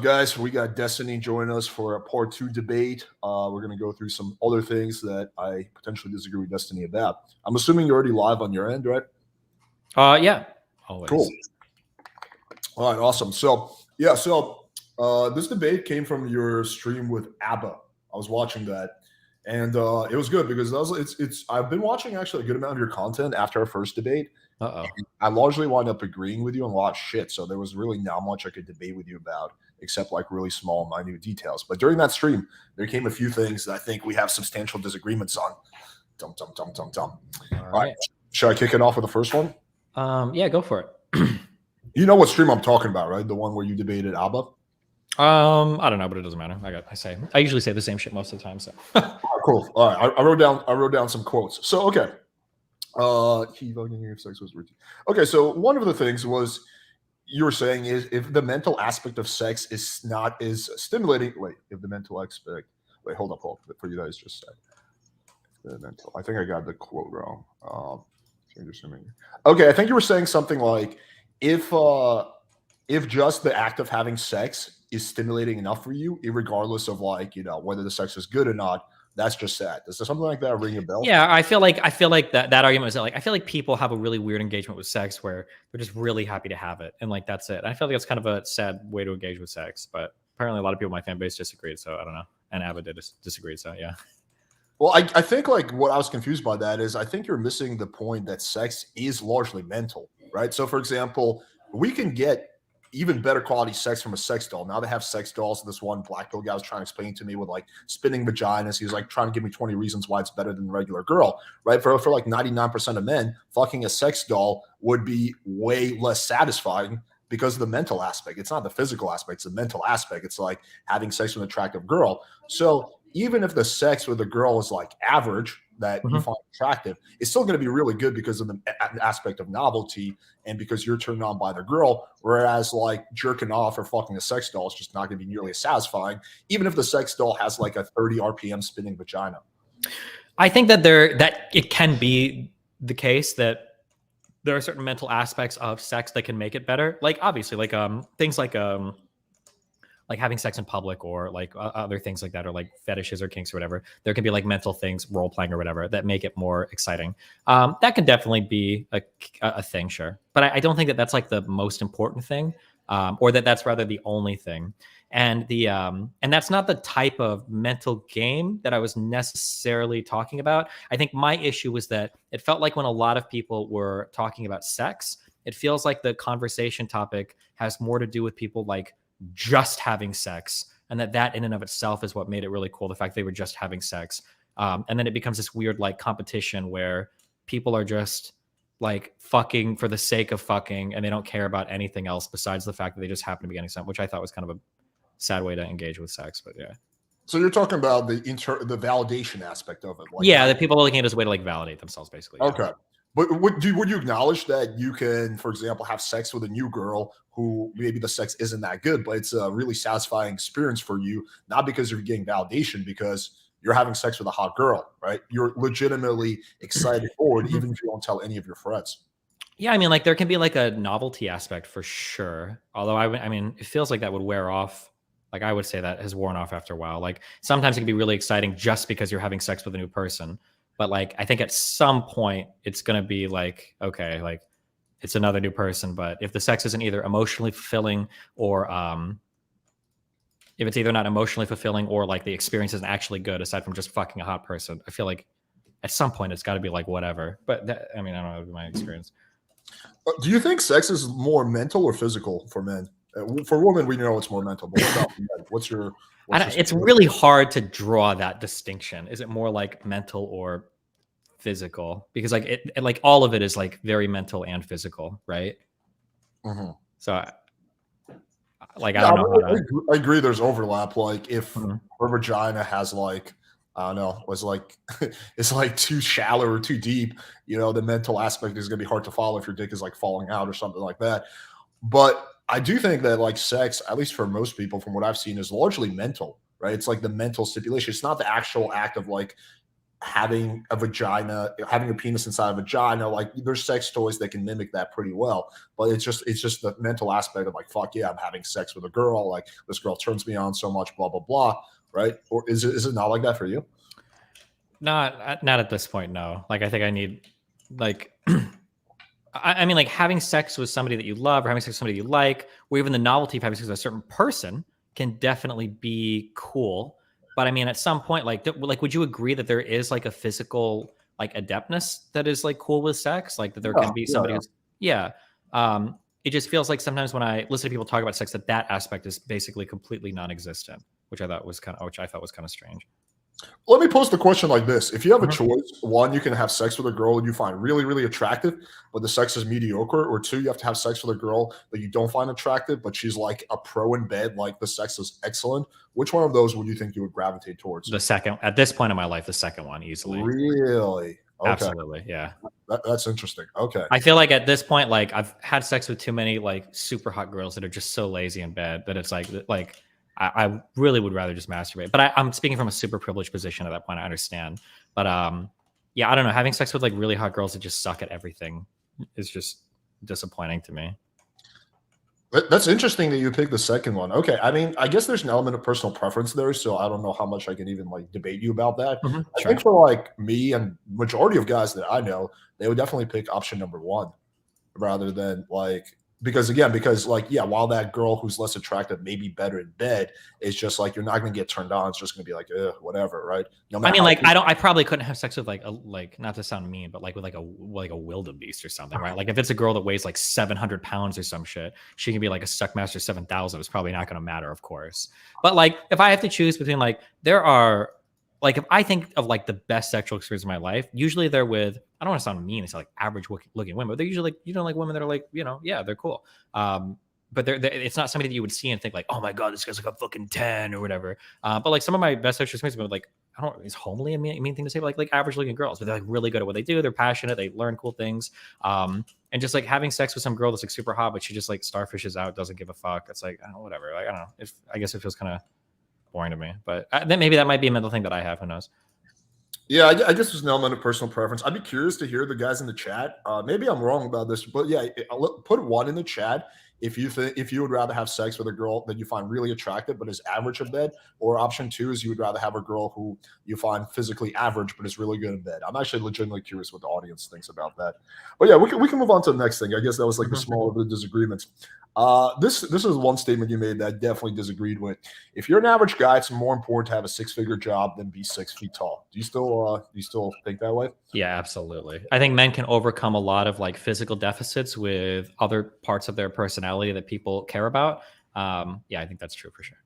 Guys, we got Destiny joining us for a part two debate. We're going to go through some other things that I potentially disagree with Destiny about. I'm assuming you're already live on your end, right? Yeah, always. Cool. All right, awesome. So this debate came from your stream with ABBA. I was watching that, and it was good because it's I've been watching actually a good amount of your content after our first debate. Uh-oh. I largely wound up agreeing with you on a lot of shit, so there was really not much I could debate with you about except like really small, minute details. But during that stream, there came a few things that I think we have substantial disagreements on. Dum dum dum dum dum. All right. Should I kick it off with the first one? Yeah, go for it. You know what stream I'm talking about, right? The one where you debated ABBA? I don't know, but it doesn't matter. I usually say the same shit most of the time. So cool. All right. I wrote down some quotes. So okay. He voting here if sex was routine. Okay, so one of the things was you were saying is if the mental aspect of sex is not as stimulating. Wait, if the mental aspect. Wait, hold up, for you guys just said. The mental. I think I got the quote wrong. Okay, I think you were saying something like if just the act of having sex is stimulating enough for you, regardless of like whether the sex is good or not, that's just that. Does something like that ring a bell? Yeah, I feel like that argument is like I feel like people have a really weird engagement with sex where they're just really happy to have it and like that's it. I feel like that's kind of a sad way to engage with sex, but apparently a lot of people in my fan base disagreed, so I don't know. And Abba did disagree, so yeah. Well, I think like what I was confused by that is I think you're missing the point that sex is largely mental, right? So, for example, we can get even better quality sex from a sex doll. Now they have sex dolls. This one black pill guy was trying to explain to me with like spinning vaginas. He was like trying to give me 20 reasons why it's better than a regular girl, right? For like 99% of men, fucking a sex doll would be way less satisfying because of the mental aspect. It's not the physical aspect, it's the mental aspect. It's like having sex with an attractive girl. So even if the sex with a girl is like average that you find attractive, it's still going to be really good because of the aspect of novelty and because you're turned on by the girl. Whereas like jerking off or fucking a sex doll is just not going to be nearly as satisfying, even if the sex doll has like a 30 RPM spinning vagina. I think that it can be the case that there are certain mental aspects of sex that can make it better. Like obviously, like things like having sex in public or like other things like that, or like fetishes or kinks or whatever. There can be like mental things, role playing or whatever, that make it more exciting. That can definitely be a thing, sure. But I don't think that that's like the most important thing, or that's rather the only thing. And and that's not the type of mental game that I was necessarily talking about. I think my issue was that it felt like when a lot of people were talking about sex, it feels like the conversation topic has more to do with people like just having sex, and that in and of itself is what made it really cool, the fact they were just having sex. And then it becomes this weird like competition where people are just like fucking for the sake of fucking and they don't care about anything else besides the fact that they just happen to be getting sex, which I thought was kind of a sad way to engage with sex. But yeah. So you're talking about the validation aspect of it. Like, yeah, the people are looking at it as a way to like validate themselves, basically. Okay. Yeah. But would you acknowledge that you can, for example, have sex with a new girl who maybe the sex isn't that good, but it's a really satisfying experience for you, not because you're getting validation, because you're having sex with a hot girl, right? You're legitimately excited for it, even if you don't tell any of your friends. Yeah, I mean, like there can be like a novelty aspect for sure. Although I mean, it feels like that would wear off. Like I would say that has worn off after a while. Like sometimes it can be really exciting just because you're having sex with a new person. But like, I think at some point it's going to be like, okay, like it's another new person. But if the sex isn't either emotionally fulfilling or if it's either not emotionally fulfilling or like the experience isn't actually good, aside from just fucking a hot person, I feel like at some point it's got to be like whatever. But I mean, I don't know, it'd be my experience. Do you think sex is more mental or physical for men? For women, we know it's more mental. But what about men? What's your it's really hard to draw that distinction. Is it more like mental or physical? Because like it like all of it is like very mental and physical, right? Mm-hmm. So like I don't know. I agree. There's overlap. Like if her vagina has like I don't know, was like it's like too shallow or too deep, the mental aspect is gonna be hard to follow if your dick is like falling out or something like that. But I do think that like sex, at least for most people, from what I've seen, is largely mental, right? It's like the mental stipulation. It's not the actual act of like having a vagina, having a penis inside a vagina. Like there's sex toys that can mimic that pretty well. But it's just the mental aspect of like, fuck yeah, I'm having sex with a girl. Like this girl turns me on so much, blah blah blah. Right? Or is it not like that for you? Not at this point, no. Like I think I need like I mean, like having sex with somebody that you love or having sex with somebody you like, or even the novelty of having sex with a certain person can definitely be cool. But I mean, at some point, like, would you agree that there is like a physical like adeptness that is like cool with sex? Like that there Yeah, can be yeah, somebody yeah. who's, yeah. It just feels like sometimes when I listen to people talk about sex, that aspect is basically completely non-existent, which I thought was kind of strange. Let me pose the question like this. If you have a Mhm. choice, one, you can have sex with a girl you find really, really attractive, but the sex is mediocre, or two, you have to have sex with a girl that you don't find attractive, but she's like a pro in bed, like the sex is excellent. Which one of those would you think you would gravitate towards? The second, at this point in my life, the second one easily. Really? Okay. Absolutely. Yeah. That's interesting. Okay. I feel like at this point, like I've had sex with too many like super hot girls that are just so lazy in bed that it's like I really would rather just masturbate. But I'm speaking from a super privileged position at that point. I understand, but yeah, I don't know. Having sex with like really hot girls that just suck at everything is just disappointing to me. That's interesting that you picked the second one. Okay. I mean, I guess there's an element of personal preference there, so I don't know how much I can even like debate you about that. I think Sure. for like me and majority of guys that I know, they would definitely pick option number one rather than like because like yeah, while that girl who's less attractive may be better in bed, it's just like you're not gonna get turned on. It's just gonna be like, whatever, right? No I matter mean, how like I probably couldn't have sex with like not to sound mean, but like with like a wildebeest or something, right? Like if it's a girl that weighs like 700 pounds or some shit, she can be like a Suckmaster 7000. It's probably not going to matter, of course. But like if I have to choose between like there are like if I think of like the best sexual experience of my life, usually they're with I don't want to sound mean, it's like average looking women, but they're usually like like women that are like yeah they're cool. But it's not somebody that you would see and think like, oh my god, this guy's like a fucking 10 or whatever. But like some of my best sexual experiences have been like I don't is homely a mean thing to say, but like average looking girls, but they're like really good at what they do. They're passionate. They learn cool things. And just like having sex with some girl that's like super hot, but she just like starfishes out, doesn't give a fuck. It's like, I don't know, whatever. Like, I don't know. If I guess it feels kind of boring to me, but then maybe that might be a mental thing that I have. Who knows? Yeah, I guess there's an element of personal preference. I'd be curious to hear the guys in the chat. Maybe I'm wrong about this, but yeah, put one in the chat if you would rather have sex with a girl that you find really attractive but is average in bed, or option two is you would rather have a girl who you find physically average but is really good in bed. I'm actually legitimately curious what the audience thinks about that. But yeah, we can move on to the next thing. I guess that was like the small of the disagreements. This is one statement you made that I definitely disagreed with. If you're an average guy, it's more important to have a six-figure job than be 6 feet tall. Do you still think that way? Yeah, absolutely. I think men can overcome a lot of like physical deficits with other parts of their personality that people care about. Yeah, I think that's true for sure.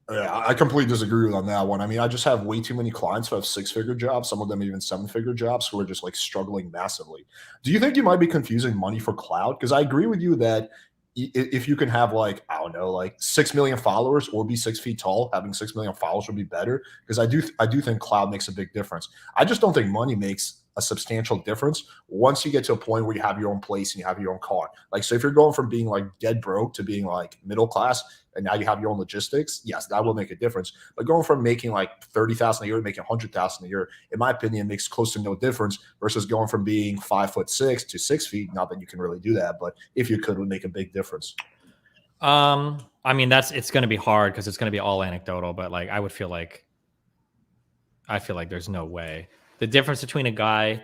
Yeah, I completely disagree with on that one. I mean, I just have way too many clients who have six-figure jobs, some of them even seven-figure jobs, who are just like struggling massively. Do you think you might be confusing money for clout? Because I agree with you that if you can have like I don't know, like 6 million followers or be 6 feet tall, having 6 million followers would be better. Because I do think clout makes a big difference. I just don't think money makes a substantial difference once you get to a point where you have your own place and you have your own car. Like, so if you're going from being like dead broke to being like middle class, and now you have your own logistics, yes, that will make a difference. But going from making like 30,000 a year to making 100,000 a year, in my opinion, makes close to no difference versus going from being 5'6" to 6 feet. Not that you can really do that, but if you could, it would make a big difference. I mean, it's going to be hard because it's going to be all anecdotal, but like I feel like there's no way. The difference between a guy,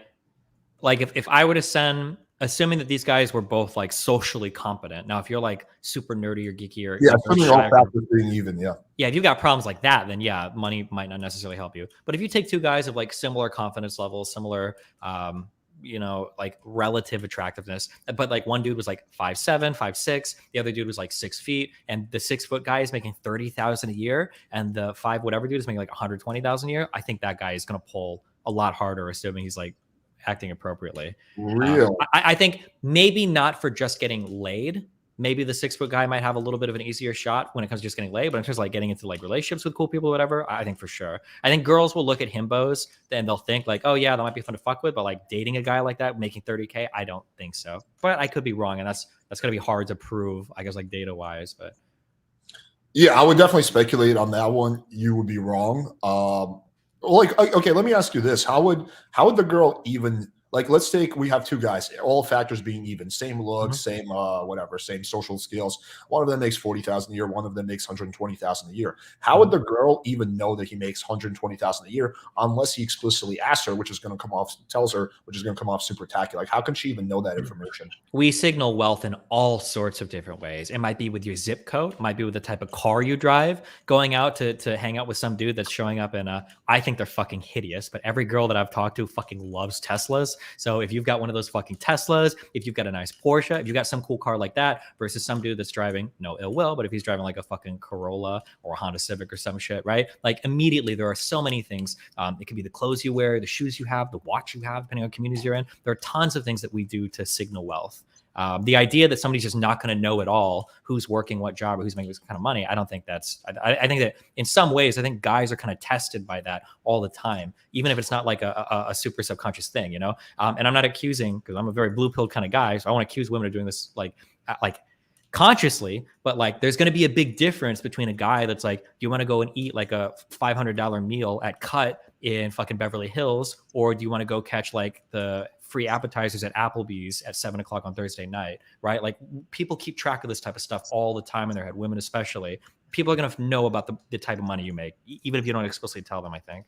like if I were to send, assuming that these guys were both like socially competent. Now, if you're like super nerdy or geeky Yeah, or assuming all shy, factors being even. Yeah. yeah, if you've got problems like that, then yeah, money might not necessarily help you. But if you take two guys of like similar confidence levels, similar, like relative attractiveness, but like one dude was like 5'7", 5'6", the other dude was like 6 feet, and the 6 foot guy is making 30,000 a year, and the five whatever dude is making like 120,000 a year. I think that guy is going to pull a lot harder, assuming he's like acting appropriately. Real. I think maybe not for just getting laid. Maybe the 6 foot guy might have a little bit of an easier shot when it comes to just getting laid, but in terms of like getting into like relationships with cool people, or whatever, I think for sure. I think girls will look at himbos and they'll think like, oh yeah, that might be fun to fuck with, but like dating a guy like that, making 30K, I don't think so. But I could be wrong, and that's gonna be hard to prove, I guess, like data wise. But Yeah, I would definitely speculate on that one. You would be wrong. Like, okay, let me ask you this: how would the girl even like? Let's take we have two guys, all factors being even, same looks, Mhm. same whatever, same social skills. One of them makes 40,000 a year. One of them makes 120,000 a year. How would Mhm. the girl even know that he makes 120,000 a year unless he explicitly asks her, which is going to come off, tells her, which is going to come off super tacky? Like, how can she even know that information? We signal wealth in all sorts of different ways. It might be with your zip code, it might be with the type of car you drive, going out to hang out with some dude that's showing up in a, I think they're fucking hideous, but every girl that I've talked to fucking loves Teslas. So if you've got one of those fucking Teslas, if you've got a nice Porsche, if you've got some cool car like that versus some dude that's driving, no ill will, but if he's driving like a fucking Corolla or a Honda Civic or some shit, right? Like immediately there are so many things. It could be the clothes you wear, the shoes you have, the watch you have, depending on communities you're in. There are tons of things that we do to signal wealth. The idea that somebody's just not going to know at all who's working what job or who's making this kind of money, I don't think that's. I think that in some ways, I think guys are kind of tested by that all the time, even if it's not like a super subconscious thing, you know. And I'm not accusing because I'm a very blue pill kind of guy, so I want to accuse women of doing this like consciously, but like there's going to be a big difference between a guy that's like, do you want to go and eat like a $500 meal at Cut in fucking Beverly Hills, or do you want to go catch like the free appetizers at Applebee's at 7 o'clock on Thursday night, right? Like people keep track of this type of stuff all the time in their head, women especially. People are going to know about the type of money you make, even if you don't explicitly tell them, I think.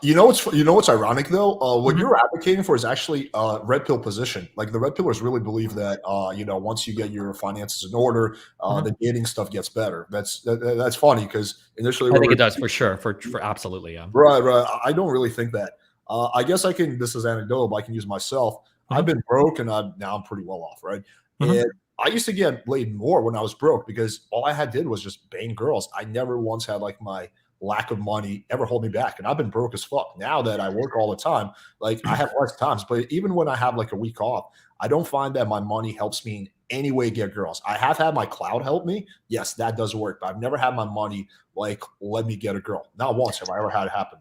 You know what's ironic though. What Mhm. you're advocating for is actually red pill position. Like the red pillers really believe that you know once you get your finances in order, Mhm. the dating stuff gets better. That's funny because initially I we think were it does for sure. For absolutely, yeah. right. I don't really think that. I guess I can. This is anecdotal, but I can use myself. I've Mhm. been broke and now I'm pretty well off, right? And Mhm. I used to get laid more when I was broke because all I had did was just bang girls. I never once had like my lack of money ever hold me back. And I've been broke as fuck. Now that I work all the time, like I have less times, but even when I have like a week off, I don't find that my money helps me in any way get girls. I have had my cloud help me. Yes, that does work, but I've never had my money like let me get a girl. Not once have I ever had it happen.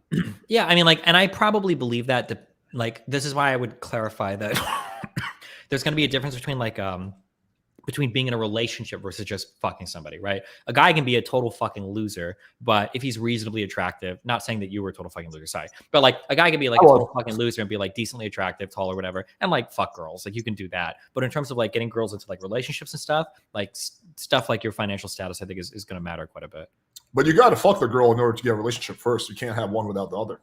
Yeah, I mean, like, and I probably believe that. Like, this is why I would clarify that there's going to be a difference between between being in a relationship versus just fucking somebody, right? A guy can be a total fucking loser, but if he's reasonably attractive, not saying that you were a total fucking loser, sorry, but like a guy can be like I a total was. fucking loser and be like decently attractive, tall or whatever, and like fuck girls, like you can do that. But in terms of like getting girls into like relationships and stuff, like stuff like your financial status, I think is going to matter quite a bit. But you got to fuck the girl in order to get a relationship first. You can't have one without the other.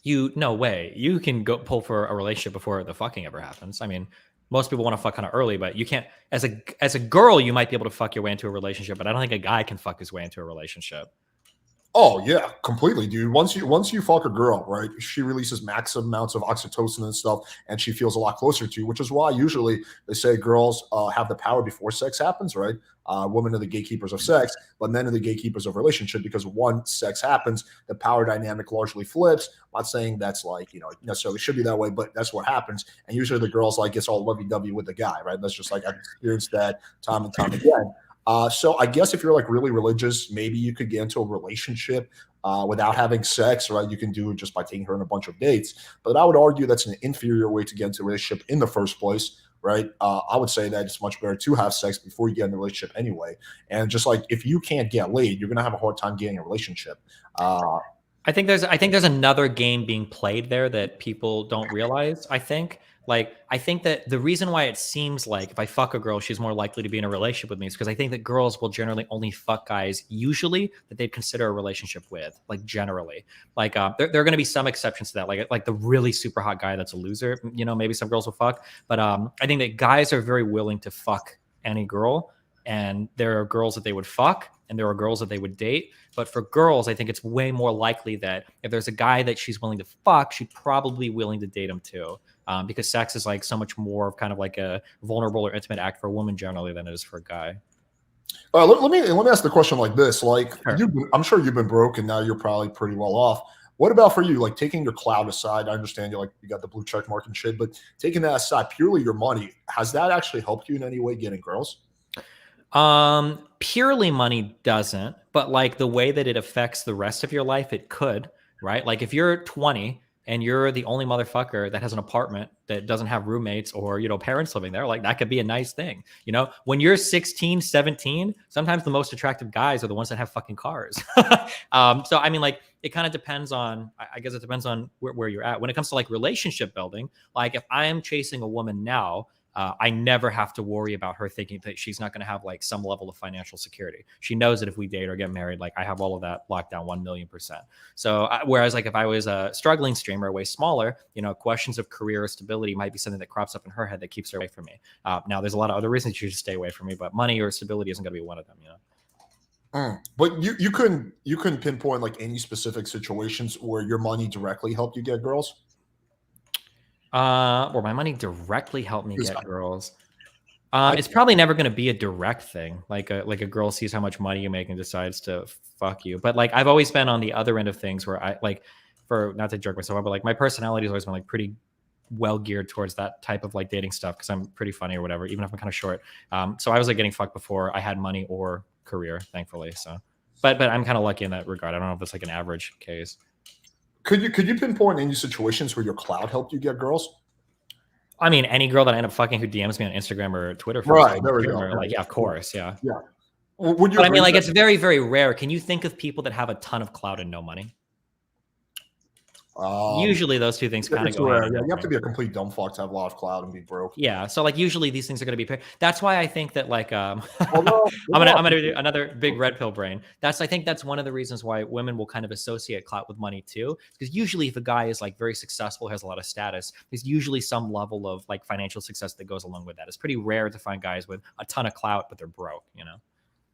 You no way. You can go pull for a relationship before the fucking ever happens. I mean, most people want to fuck kind of early, but you can't. As a girl, you might be able to fuck your way into a relationship, but I don't think a guy can fuck his way into a relationship. Oh yeah, completely, dude. Once you fuck a girl, right? She releases massive amounts of oxytocin and stuff, and she feels a lot closer to you. Which is why usually they say girls have the power before sex happens, right? Women are the gatekeepers of sex, but men are the gatekeepers of relationship because once sex happens, the power dynamic largely flips. I'm not saying that's like necessarily should be that way, but that's what happens. And usually the girls like it's all lovey dovey with the guy, right? That's just like I've experienced that time and time again. So I guess if you're like really religious, maybe you could get into a relationship without having sex, right? You can do it just by taking her on a bunch of dates. But I would argue that's an inferior way to get into a relationship in the first place, right? I would say that it's much better to have sex before you get in the relationship anyway. And just like if you can't get laid, you're gonna have a hard time getting a relationship. I think there's another game being played there that people don't realize. I think that the reason why it seems like if I fuck a girl, she's more likely to be in a relationship with me is because I think that girls will generally only fuck guys usually that they'd consider a relationship with, like generally. Like there are going to be some exceptions to that, like the really super hot guy that's a loser. Maybe some girls will fuck, but I think that guys are very willing to fuck any girl, and there are girls that they would fuck, and there are girls that they would date. But for girls, I think it's way more likely that if there's a guy that she's willing to fuck, she'd probably be willing to date him too. Because sex is like so much more of kind of like a vulnerable or intimate act for a woman generally than it is for a guy. Let me ask the question like this: like Sure. I'm sure you've been broke, and now you're probably pretty well off. What about for you? Like taking your cloud aside, I understand you got the blue check mark and shit, but taking that aside, purely your money, has that actually helped you in any way getting girls? Purely money doesn't, but like the way that it affects the rest of your life, it could, right? Like if you're 20 and you're the only motherfucker that has an apartment that doesn't have roommates or, parents living there, like that could be a nice thing. When you're 16, 17, sometimes the most attractive guys are the ones that have fucking cars. So, I mean, like, it kind of depends on, I guess it depends on where you're at. When it comes to like relationship building, like if I am chasing a woman now, I never have to worry about her thinking that she's not going to have like some level of financial security. She knows that if we date or get married, like I have all of that locked down 1,000,000%. So whereas like if I was a struggling streamer, way smaller, questions of career stability might be something that crops up in her head that keeps her away from me. Now there's a lot of other reasons you should stay away from me, but money or stability isn't going to be one of them, But you couldn't pinpoint like any specific situations where your money directly helped you get girls. Where my money directly helped me get girls. It's probably never going to be a direct thing. Like a girl sees how much money you make and decides to fuck you. But like I've always been on the other end of things where I like, for not to jerk myself, but like my personality has always been like pretty well geared towards that type of like dating stuff because I'm pretty funny or whatever, even if I'm kind of short. So I was like getting fucked before I had money or career, thankfully. So, but I'm kind of lucky in that regard. I don't know if that's like an average case. Could you pinpoint any situations where your clout helped you get girls? I mean, any girl that I end up fucking who DMs me on Instagram or Twitter, right? There we go. Like, yeah, of course, yeah. Would you? But I mean, like, it's very, very rare. Can you think of people that have a ton of clout and no money? Usually those two things kind of go hand in hand. You have to be a complete dumb fuck to have a lot of clout and be broke. Yeah, so like usually these things are going to be. That's why I think that like I'm gonna do another big red pill brain. I think that's one of the reasons why women will kind of associate clout with money too, because usually if a guy is like very successful, has a lot of status, there's usually some level of like financial success that goes along with that. It's pretty rare to find guys with a ton of clout but they're broke.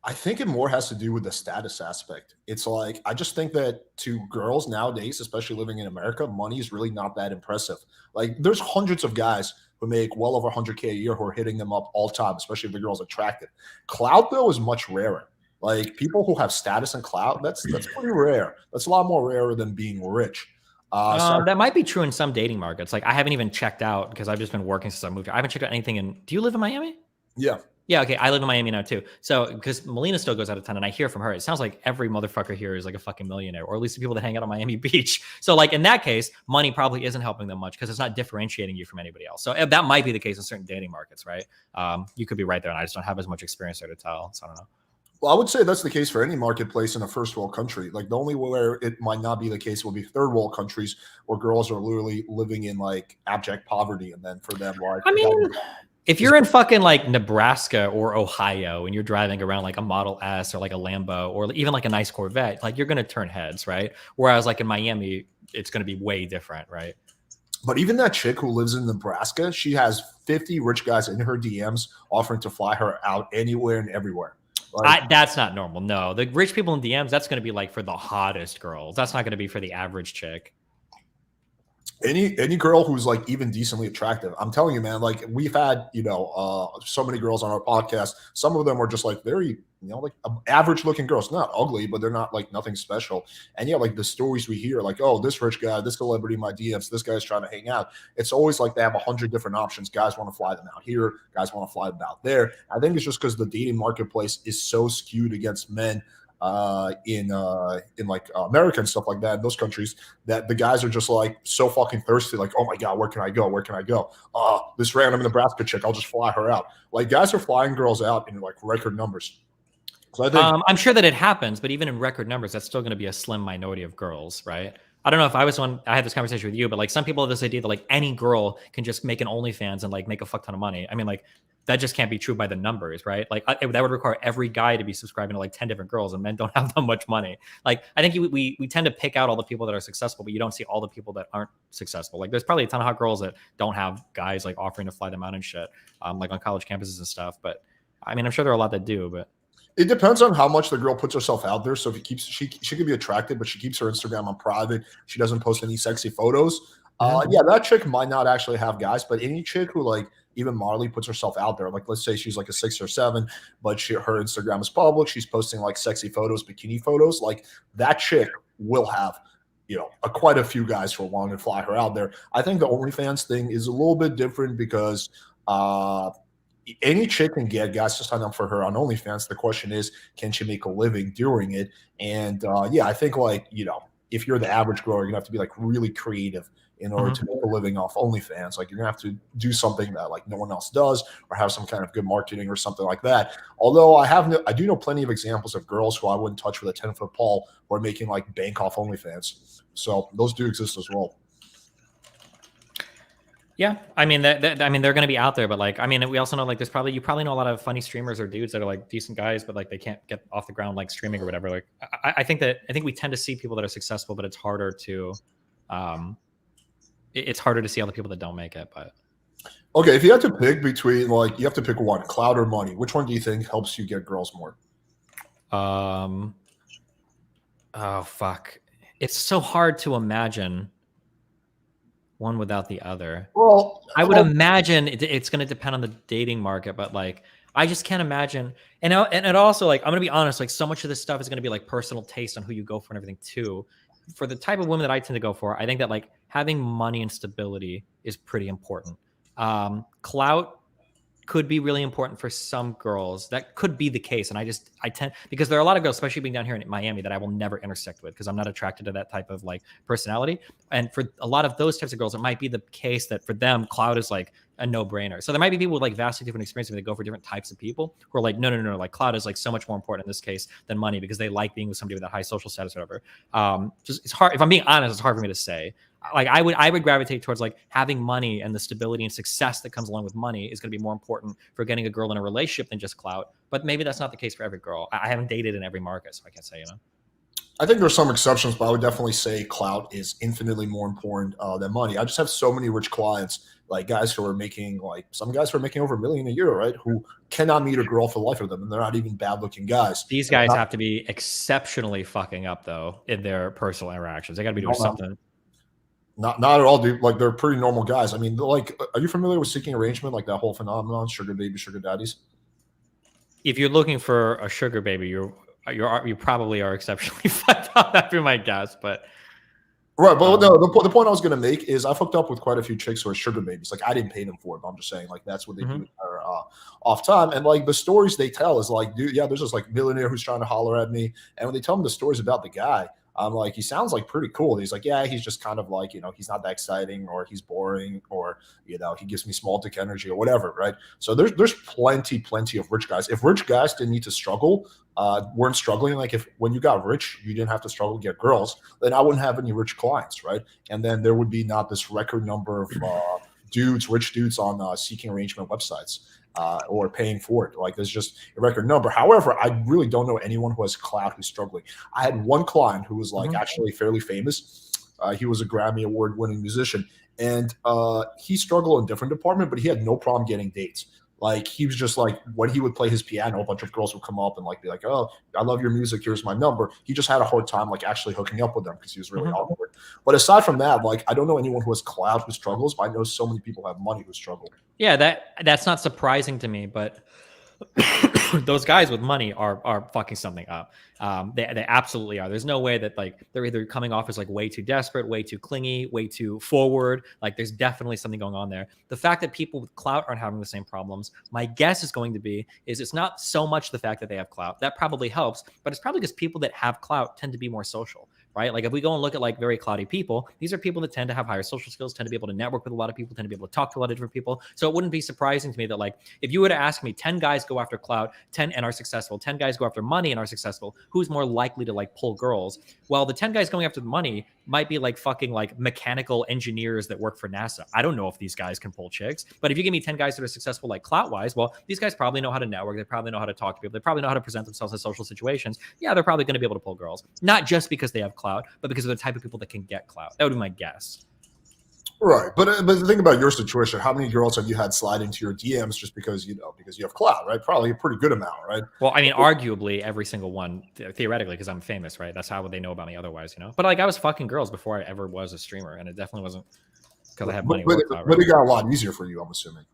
I think it more has to do with the status aspect. It's like, I just think that to girls nowadays, especially living in America, money is really not that impressive. Like there's hundreds of guys who make well over 100K a year who are hitting them up all time, especially if the girl's attractive. Clout though is much rarer. Like people who have status and clout, that's pretty rare. That's a lot more rarer than being rich. That might be true in some dating markets. Like I haven't even checked out because I've just been working since I moved here. I haven't checked out anything do you live in Miami? Yeah. Yeah, okay. I live in Miami now too. So because Melina still goes out of town and I hear from her, it sounds like every motherfucker here is like a fucking millionaire, or at least the people that hang out on Miami Beach. So like in that case, money probably isn't helping them much because it's not differentiating you from anybody else. So that might be the case in certain dating markets, right? You could be right there, and I just don't have as much experience there to tell. So I don't know. Well, I would say that's the case for any marketplace in a first world country. Like the only where it might not be the case will be third world countries where girls are literally living in like abject poverty, and then for them, like I mean. If you're in fucking like Nebraska or Ohio and you're driving around like a Model S or like a Lambo or even like a nice Corvette, like you're going to turn heads, right? Whereas like in Miami, it's going to be way different, right? But even that chick who lives in Nebraska, she has 50 rich guys in her DMs offering to fly her out anywhere and everywhere. Like, that's not normal. No, the rich people in DMs, that's going to be like for the hottest girls. That's not going to be for the average chick. Any girl who's like even decently attractive, I'm telling you, man, like we've had, so many girls on our podcast. Some of them are just like very, like average looking girls, not ugly, but they're not like nothing special. And yeah, like the stories we hear, like, oh, this rich guy, this celebrity in my DMs, this guy's trying to hang out. It's always like they have 100 different options. Guys want to fly them out here, guys want to fly them out there. I think it's just because the dating marketplace is so skewed against men in like America and stuff like that, in those countries, that the guys are just like so fucking thirsty, like, oh my god, where can I go? This random Nebraska chick, I'll just fly her out. Like guys are flying girls out in like record numbers. So I think I'm sure that it happens, but even in record numbers, that's still going to be a slim minority of girls, right? I don't know if I had this conversation with you, but like some people have this idea that like any girl can just make an OnlyFans and like make a fuck ton of money. I mean, like that just can't be true by the numbers, right? Like that would require every guy to be subscribing to like 10 different girls, and men don't have that much money. Like I think we tend to pick out all the people that are successful, but you don't see all the people that aren't successful. Like there's probably a ton of hot girls that don't have guys like offering to fly them out and shit, like on college campuses and stuff. But I mean, I'm sure there are a lot that do, but it depends on how much the girl puts herself out there. So if she could be attractive, but she keeps her Instagram on private. She doesn't post any sexy photos. Yeah, that chick might not actually have guys, but any chick who like even Marley puts herself out there, like let's say she's like a 6 or 7, but her Instagram is public. She's posting like sexy photos, bikini photos. Like that chick will have, quite a few guys who are wanting to fly her out there. I think the OnlyFans thing is a little bit different because any chick can get guys to sign up for her on OnlyFans. The question is, can she make a living doing it? And yeah, I think like, if you're the average girl, you're gonna have to be like really creative in order to make a living off OnlyFans. Like you're gonna have to do something that like no one else does, or have some kind of good marketing or something like that. Although I do know plenty of examples of girls who I wouldn't touch with a 10-foot pole who are making like bank off OnlyFans. So those do exist as well. Yeah, I mean I mean they're going to be out there, but like I mean we also know like you probably know a lot of funny streamers or dudes that are like decent guys, but like they can't get off the ground like streaming or whatever. Like I think we tend to see people that are successful, but it's harder to it's harder to see all the people that don't make it. But okay, if you had to pick between like you have to pick one, clout or money, which one do you think helps you get girls more? Oh fuck, it's so hard to imagine one without the other. Well, I would imagine it's going to depend on the dating market, but like I just can't imagine. And it also like I'm going to be honest, like so much of this stuff is going to be like personal taste on who you go for and everything too. For the type of women that I tend to go for, I think that like having money and stability is pretty important. Clout could be really important for some girls. That could be the case. And I tend, because there are a lot of girls, especially being down here in Miami, that I will never intersect with because I'm not attracted to that type of like personality. And for a lot of those types of girls, it might be the case that for them, clout is like a no-brainer. So there might be people with like vastly different experiences where they go for different types of people who are like, no, like clout is like so much more important in this case than money because they like being with somebody with a high social status or whatever. Just it's hard. If I'm being honest, it's hard for me to say. Like I would gravitate towards like having money, and the stability and success that comes along with money is going to be more important for getting a girl in a relationship than just clout. But maybe that's not the case for every girl. I haven't dated in every market, so I can't say, I think there's some exceptions, but I would definitely say clout is infinitely more important than money. I just have so many rich clients, like guys who are making like some guys who are making over $1 million a year, right? Who cannot meet a girl for the life of them, and they're not even bad looking guys. These guys have to be exceptionally fucking up though in their personal interactions. They got to be doing something. Not at all, dude. Like they're pretty normal guys. I mean, like, are you familiar with seeking arrangement, like that whole phenomenon, sugar baby, sugar daddies? If you're looking for a sugar baby, you probably are exceptionally fucked up. That'd be my guess, but right. But no, the point I was gonna make is I've hooked up with quite a few chicks who are sugar babies. Like I didn't pay them for it, but I'm just saying like that's what they do in their off time. And like the stories they tell is like, dude, yeah, there's this like millionaire who's trying to holler at me, and when they tell them the stories about the guy, I'm like, he sounds like pretty cool. And he's like, yeah, he's just kind of like, he's not that exciting, or he's boring, or he gives me small dick energy or whatever, right? So there's plenty of rich guys. If rich guys didn't need to struggle, weren't struggling, like if when you got rich, you didn't have to struggle to get girls, then I wouldn't have any rich clients, right? And then there would be not this record number of rich dudes on seeking arrangement websites. Or paying for it. Like there's just a record number. However, I really don't know anyone who has clout who's struggling. I had one client who was like actually fairly famous. He was a Grammy Award winning musician, and he struggled in a different department, but he had no problem getting dates. Like he was just like when he would play his piano, a bunch of girls would come up and like be like, "Oh, I love your music. Here's my number." He just had a hard time like actually hooking up with them because he was really awkward. But aside from that, like I don't know anyone who has clout who struggles, but I know so many people have money who struggle. Yeah, that's not surprising to me, but those guys with money are fucking something up. They absolutely are. There's no way that like they're either coming off as like way too desperate, way too clingy, way too forward. Like there's definitely something going on there. The fact that people with clout aren't having the same problems, my guess is going to be it's not so much the fact that they have clout. That probably helps, but it's probably because people that have clout tend to be more social. Right? Like if we go and look at like very cloudy people, these are people that tend to have higher social skills, tend to be able to network with a lot of people, tend to be able to talk to a lot of different people. So it wouldn't be surprising to me that like if you were to ask me 10 guys go after clout, 10 and are successful, 10 guys go after money and are successful, who's more likely to like pull girls? Well, the 10 guys going after the money might be like fucking like mechanical engineers that work for NASA. I don't know if these guys can pull chicks, but if you give me 10 guys that are successful like clout wise, well, these guys probably know how to network. They probably know how to talk to people. They probably know how to present themselves in social situations. Yeah, they're probably going to be able to pull girls, not just because they have clout, but because of the type of people that can get clout. That would be my guess. Right, but the thing about your situation, how many girls have you had slide into your DMs just because you have clout, right? Probably a pretty good amount, right? Well, I mean, arguably every single one, theoretically, because I'm famous, right? That's how would they know about me otherwise, But like I was fucking girls before I ever was a streamer, and it definitely wasn't because I had money. But it got a lot easier for you, I'm assuming.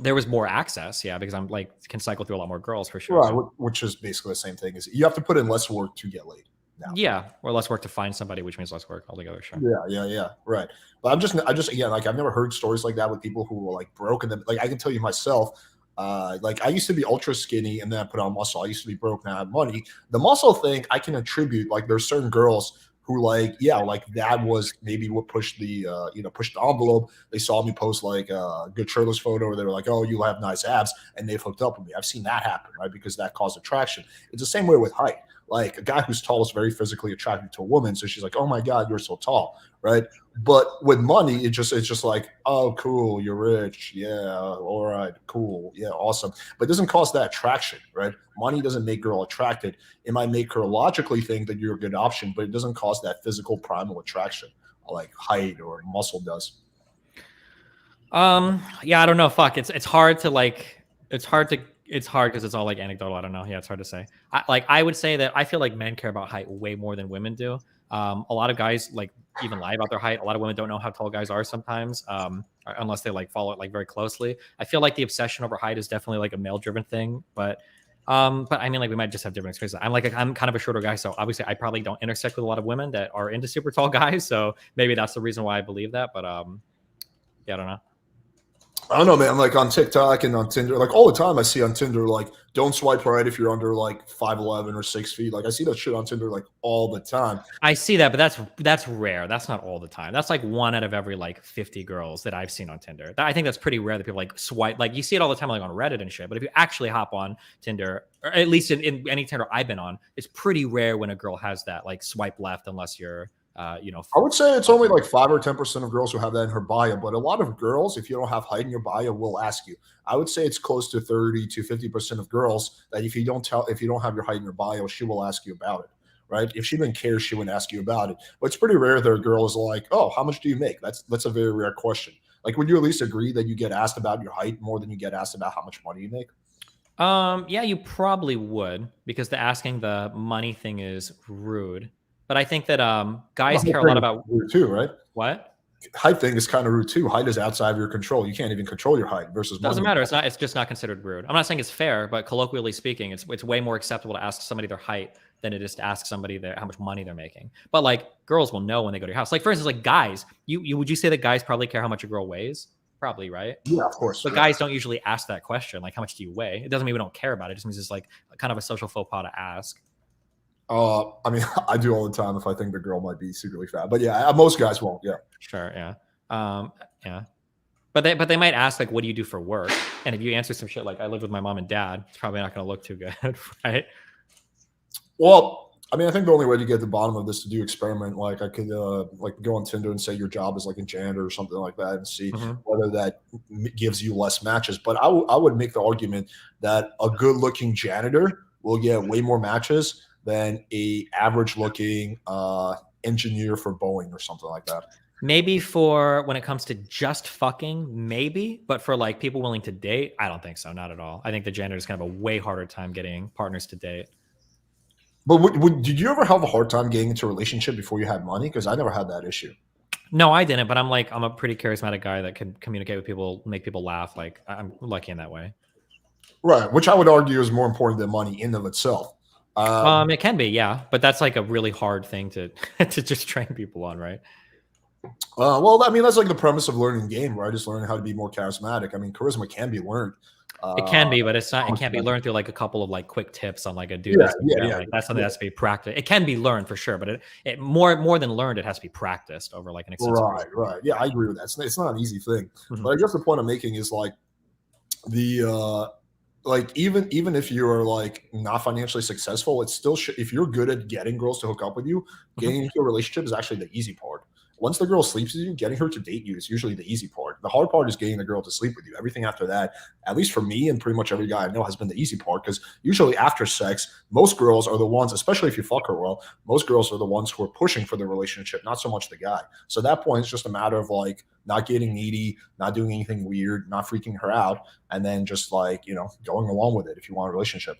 There was more access, yeah, because I'm like can cycle through a lot more girls for sure. Right, which is basically the same thing. Is you have to put in less work to get laid. Now. Yeah, or less work to find somebody, which means less work altogether. Sure. Yeah, right. But I just again, like I've never heard stories like that with people who were like broke, and then like I can tell you myself, like I used to be ultra skinny and then I put on muscle. I used to be broke, now I have money. The muscle thing I can attribute, like there's certain girls who like, yeah, like that was maybe what pushed the pushed the envelope. They saw me post like a good shirtless photo, or they were like, oh, you have nice abs, and they've hooked up with me. I've seen that happen, right? Because that caused attraction. It's the same way with height. Like a guy who's tall is very physically attracted to a woman, so she's like, oh my god, you're so tall, right? But with money, it's just like, oh, cool, you're rich, yeah, all right, cool, yeah, awesome. But it doesn't cause that attraction, right? Money doesn't make girl attracted. It might make her logically think that you're a good option, but it doesn't cause that physical primal attraction like height or muscle does. Yeah, I don't know. Fuck. It's hard to like. It's hard because it's all like anecdotal. I don't know. Yeah, it's hard to say. I would say that I feel like men care about height way more than women do. A lot of guys like even lie about their height. A lot of women don't know how tall guys are sometimes, unless they like follow it like very closely. I feel like the obsession over height is definitely like a male driven thing, but I mean, like we might just have different experiences. I'm kind of a shorter guy, so obviously I probably don't intersect with a lot of women that are into super tall guys. So maybe that's the reason why I believe that. But yeah, I don't know. I don't know, man. Like on TikTok and on Tinder, like all the time I see on Tinder, like don't swipe right if you're under like 5'11" or 6 feet. Like I see that shit on Tinder like all the time. I see that, but that's rare. That's not all the time. That's like one out of every like 50 girls that I've seen on Tinder. I think that's pretty rare that people like swipe. Like you see it all the time, like on Reddit and shit. But if you actually hop on Tinder, or at least in any Tinder I've been on, it's pretty rare when a girl has that like swipe left, unless you're I would say it's only like 5 or 10% of girls who have that in her bio, but a lot of girls, if you don't have height in your bio, will ask you. I would say it's close to 30 to 50% of girls that if you don't have your height in your bio, she will ask you about it. Right? If she didn't care, she wouldn't ask you about it. But it's pretty rare that a girl is like, "Oh, how much do you make?" That's a very rare question. Like, would you at least agree that you get asked about your height more than you get asked about how much money you make? Yeah, you probably would, because the asking the money thing is rude. But I think that guys care a lot about rude too, right? What? Height thing is kind of rude too. Height is outside of your control. You can't even control your height versus Doesn't money. matter. It's not. It's just not considered rude. I'm not saying it's fair, but colloquially speaking, it's way more acceptable to ask somebody their height than it is to ask somebody how much money they're making. But like girls will know when they go to your house. Like for instance, like guys, you would you say that guys probably care how much a girl weighs? Probably, right? Yeah, of course. But guys don't usually ask that question, like how much do you weigh? It doesn't mean we don't care about it. It just means it's like kind of a social faux pas to ask. I mean, I do all the time if I think the girl might be secretly fat. But yeah, most guys won't. Yeah. Sure. Yeah. Yeah. But they might ask like, what do you do for work? And if you answer some shit like I live with my mom and dad, it's probably not going to look too good, right? Well, I mean, I think the only way to get to the bottom of this is to do experiment. Like I could like go on Tinder and say your job is like a janitor or something like that, and see whether that gives you less matches. But I would make the argument that a good-looking janitor will get way more matches than a average-looking engineer for Boeing or something like that. Maybe for when it comes to just fucking, maybe, but for like people willing to date, I don't think so. Not at all. I think the janitor is kind of a way harder time getting partners to date. But did you ever have a hard time getting into a relationship before you had money? Because I never had that issue. No, I didn't. But I'm a pretty charismatic guy that can communicate with people, make people laugh. Like I'm lucky in that way. Right, which I would argue is more important than money in of itself. It can be, yeah, but that's like a really hard thing to to just train people on, right? Well, I mean, that's like the premise of learning game, right? Just learning how to be more charismatic. I mean, charisma can be learned. It can be, but it's not. It can't be learned through like a couple of like quick tips on like a dude. Yeah. Like, that's something that has to be practiced. It can be learned for sure, but it more than learned, it has to be practiced over like an extensive right. Yeah, I agree with that. It's not an easy thing, Mm-hmm. but I guess the point I'm making is like like even if you are like not financially successful, it's still if you're good at getting girls to hook up with you, getting into a relationship is actually the easy part. Once the girl sleeps with you, getting her to date you is usually the easy part. The hard part is getting the girl to sleep with you. Everything after that, at least for me and pretty much every guy I know, has been the easy part, because usually after sex, most girls are the ones, especially if you fuck her well, most girls are the ones who are pushing for the relationship, not so much the guy. So at that point, it's just a matter of like not getting needy, not doing anything weird, not freaking her out, and then just like, going along with it if you want a relationship.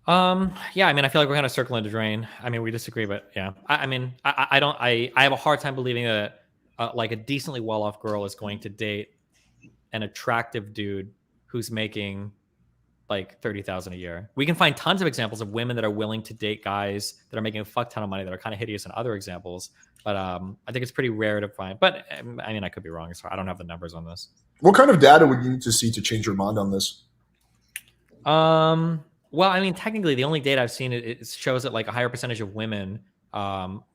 Yeah, I mean, I feel like we're kind of circling the drain. I mean, we disagree, but yeah, I have a hard time believing that like a decently well-off girl is going to date an attractive dude who's making like 30,000 a year. We can find tons of examples of women that are willing to date guys that are making a fuck ton of money that are kind of hideous in other examples. But I think it's pretty rare to find. But I mean, I could be wrong. So I don't have the numbers on this. What kind of data would you need to see to change your mind on this? Well, I mean, technically, the only data I've seen it shows that like a higher percentage of women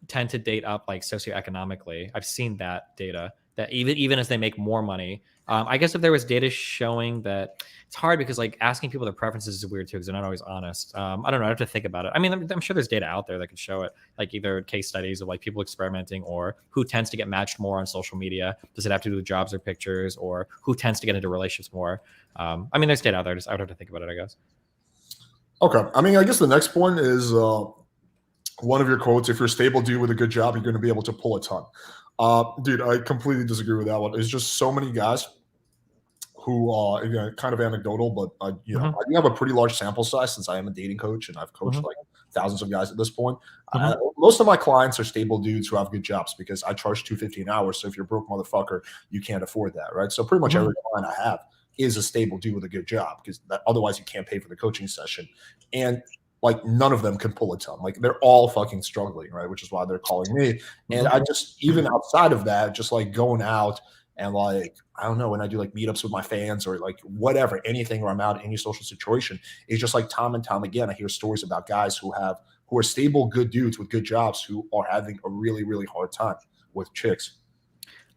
tend to date up like socioeconomically. I've seen that data that even as they make more money. I guess if there was data showing that, it's hard because like asking people their preferences is weird too because they're not always honest. I don't know. I have to think about it. I mean, I'm sure there's data out there that could show it, like either case studies of like people experimenting or who tends to get matched more on social media. Does it have to do with jobs or pictures, or who tends to get into relationships more? I mean, there's data out there. I would have to think about it, I guess. Okay. I mean, I guess the next point is one of your quotes: "If you're a stable dude with a good job, you're going to be able to pull a ton." Dude, I completely disagree with that one. There's just so many guys who again, kind of anecdotal, but I do have a pretty large sample size since I am a dating coach and I've coached like thousands of guys at this point. Most of my clients are stable dudes who have good jobs because I charge $250 an hour. So if you're a broke motherfucker, you can't afford that, right? So pretty much every client I have is a stable dude with a good job because otherwise you can't pay for the coaching session. And like none of them can pull a ton. Like they're all fucking struggling, right? Which is why they're calling me. And I just, even outside of that, just like going out and like, I don't know, when I do like meetups with my fans or like whatever, anything where I'm out in any social situation, it's just like time and time again, I hear stories about guys who are stable, good dudes with good jobs who are having a really, really hard time with chicks.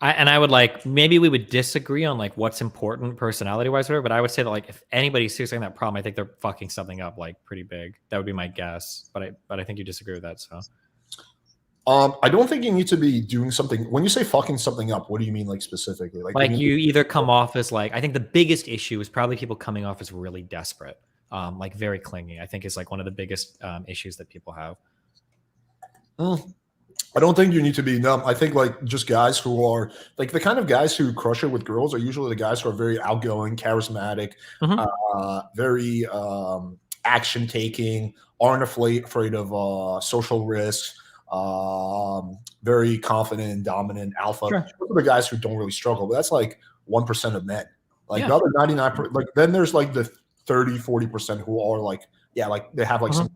I would like, maybe we would disagree on like what's important personality wise, but I would say that like if anybody's seriously having that problem, I think they're fucking something up like pretty big. That would be my guess. But I think you disagree with that. So I don't think you need to be doing something. When you say fucking something up, what do you mean, like specifically? Like you either come off as like, I think the biggest issue is probably people coming off as really desperate, like very clingy. I think is like one of the biggest issues that people have. I don't think you need to be numb. I think like just guys who are like the kind of guys who crush it with girls are usually the guys who are very outgoing, charismatic, very action taking, aren't afraid of social risks. Very confident and dominant alpha. Sure. Those are the guys who don't really struggle, but that's like 1% of men. Like the other 99%, like then there's like the 30-40% who are like, yeah, like they have like some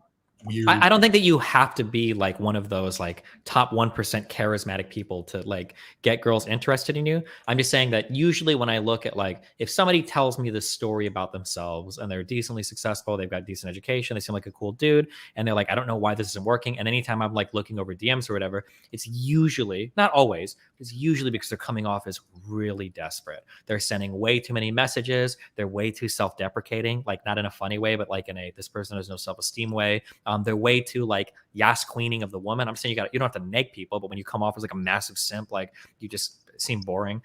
weird. I don't think that you have to be like one of those like top 1% charismatic people to like get girls interested in you. I'm just saying that usually when I look at like, if somebody tells me this story about themselves and they're decently successful, they've got decent education, they seem like a cool dude, and they're like, I don't know why this isn't working. And anytime I'm like looking over DMs or whatever, it's usually, not always, it's usually because they're coming off as really desperate. They're sending way too many messages. They're way too self-deprecating, like not in a funny way, but like in a, this person has no self-esteem way. They're way too like yas queening of the woman. I'm saying you don't have to neg people, but when you come off as like a massive simp, like you just seem boring.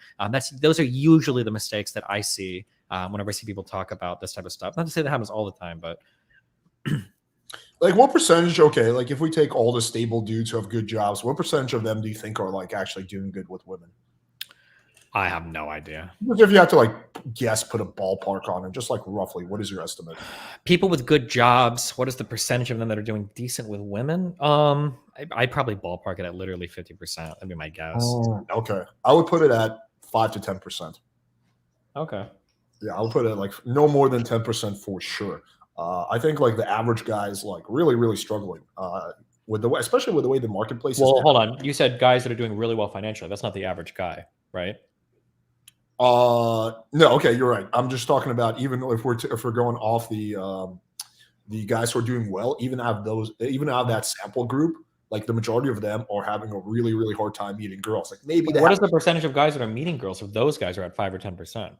Those are usually the mistakes that I see whenever I see people talk about this type of stuff. Not to say that happens all the time, but like what percentage? Okay, like if we take all the stable dudes who have good jobs, what percentage of them do you think are like actually doing good with women? I have no idea. If you had to like guess, put a ballpark on it, just like roughly, what is your estimate? People with good jobs, what is the percentage of them that are doing decent with women? I'd probably ballpark it at literally 50%. That'd be my guess. Okay. I would put it at 5 to 10%. Okay. Yeah, I would put it like no more than 10% for sure. I think like the average guy is like really, really struggling with the way, especially with the way the marketplace is. Well, hold on. You said guys that are doing really well financially. That's not the average guy, right? No, okay, you're right. I'm just talking about even if we're going off the guys who are doing well, even out of that sample group, like the majority of them are having a really, really hard time meeting girls. Like maybe what is the percentage of guys that are meeting girls if those guys are at 5 or 10%?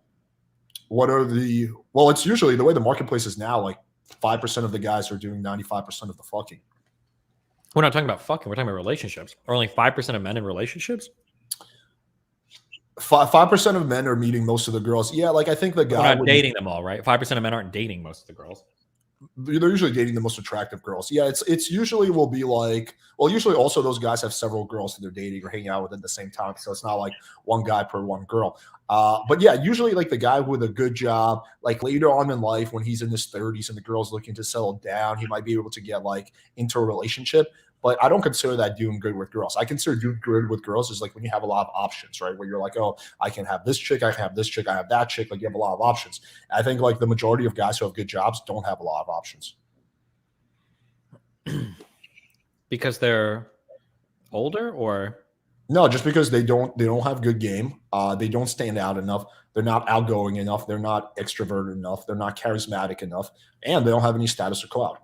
Well, it's usually the way the marketplace is now, like 5% of the guys are doing 95% of the fucking. We're not talking about fucking, we're talking about relationships. Are only 5% of men in relationships? 5% of men are meeting most of the girls. Yeah, like I think the guy are not dating them all, right? 5% of men aren't dating most of the girls. They're usually dating the most attractive girls. Yeah, it's usually will be like, well, usually also those guys have several girls that they're dating or hanging out with at the same time. So it's not like one guy per one girl. But yeah, usually like the guy with a good job, like later on in life when he's in his 30s and the girl's looking to settle down, he might be able to get like into a relationship. But I don't consider that doing good with girls. I consider doing good with girls is like when you have a lot of options, right? Where you're like, oh, I can have this chick, I can have this chick, I have that chick. Like you have a lot of options. I think like the majority of guys who have good jobs don't have a lot of options. Because they're older, or no, just because they don't have good game. They don't stand out enough. They're not outgoing enough. They're not extroverted enough. They're not charismatic enough, and they don't have any status or clout.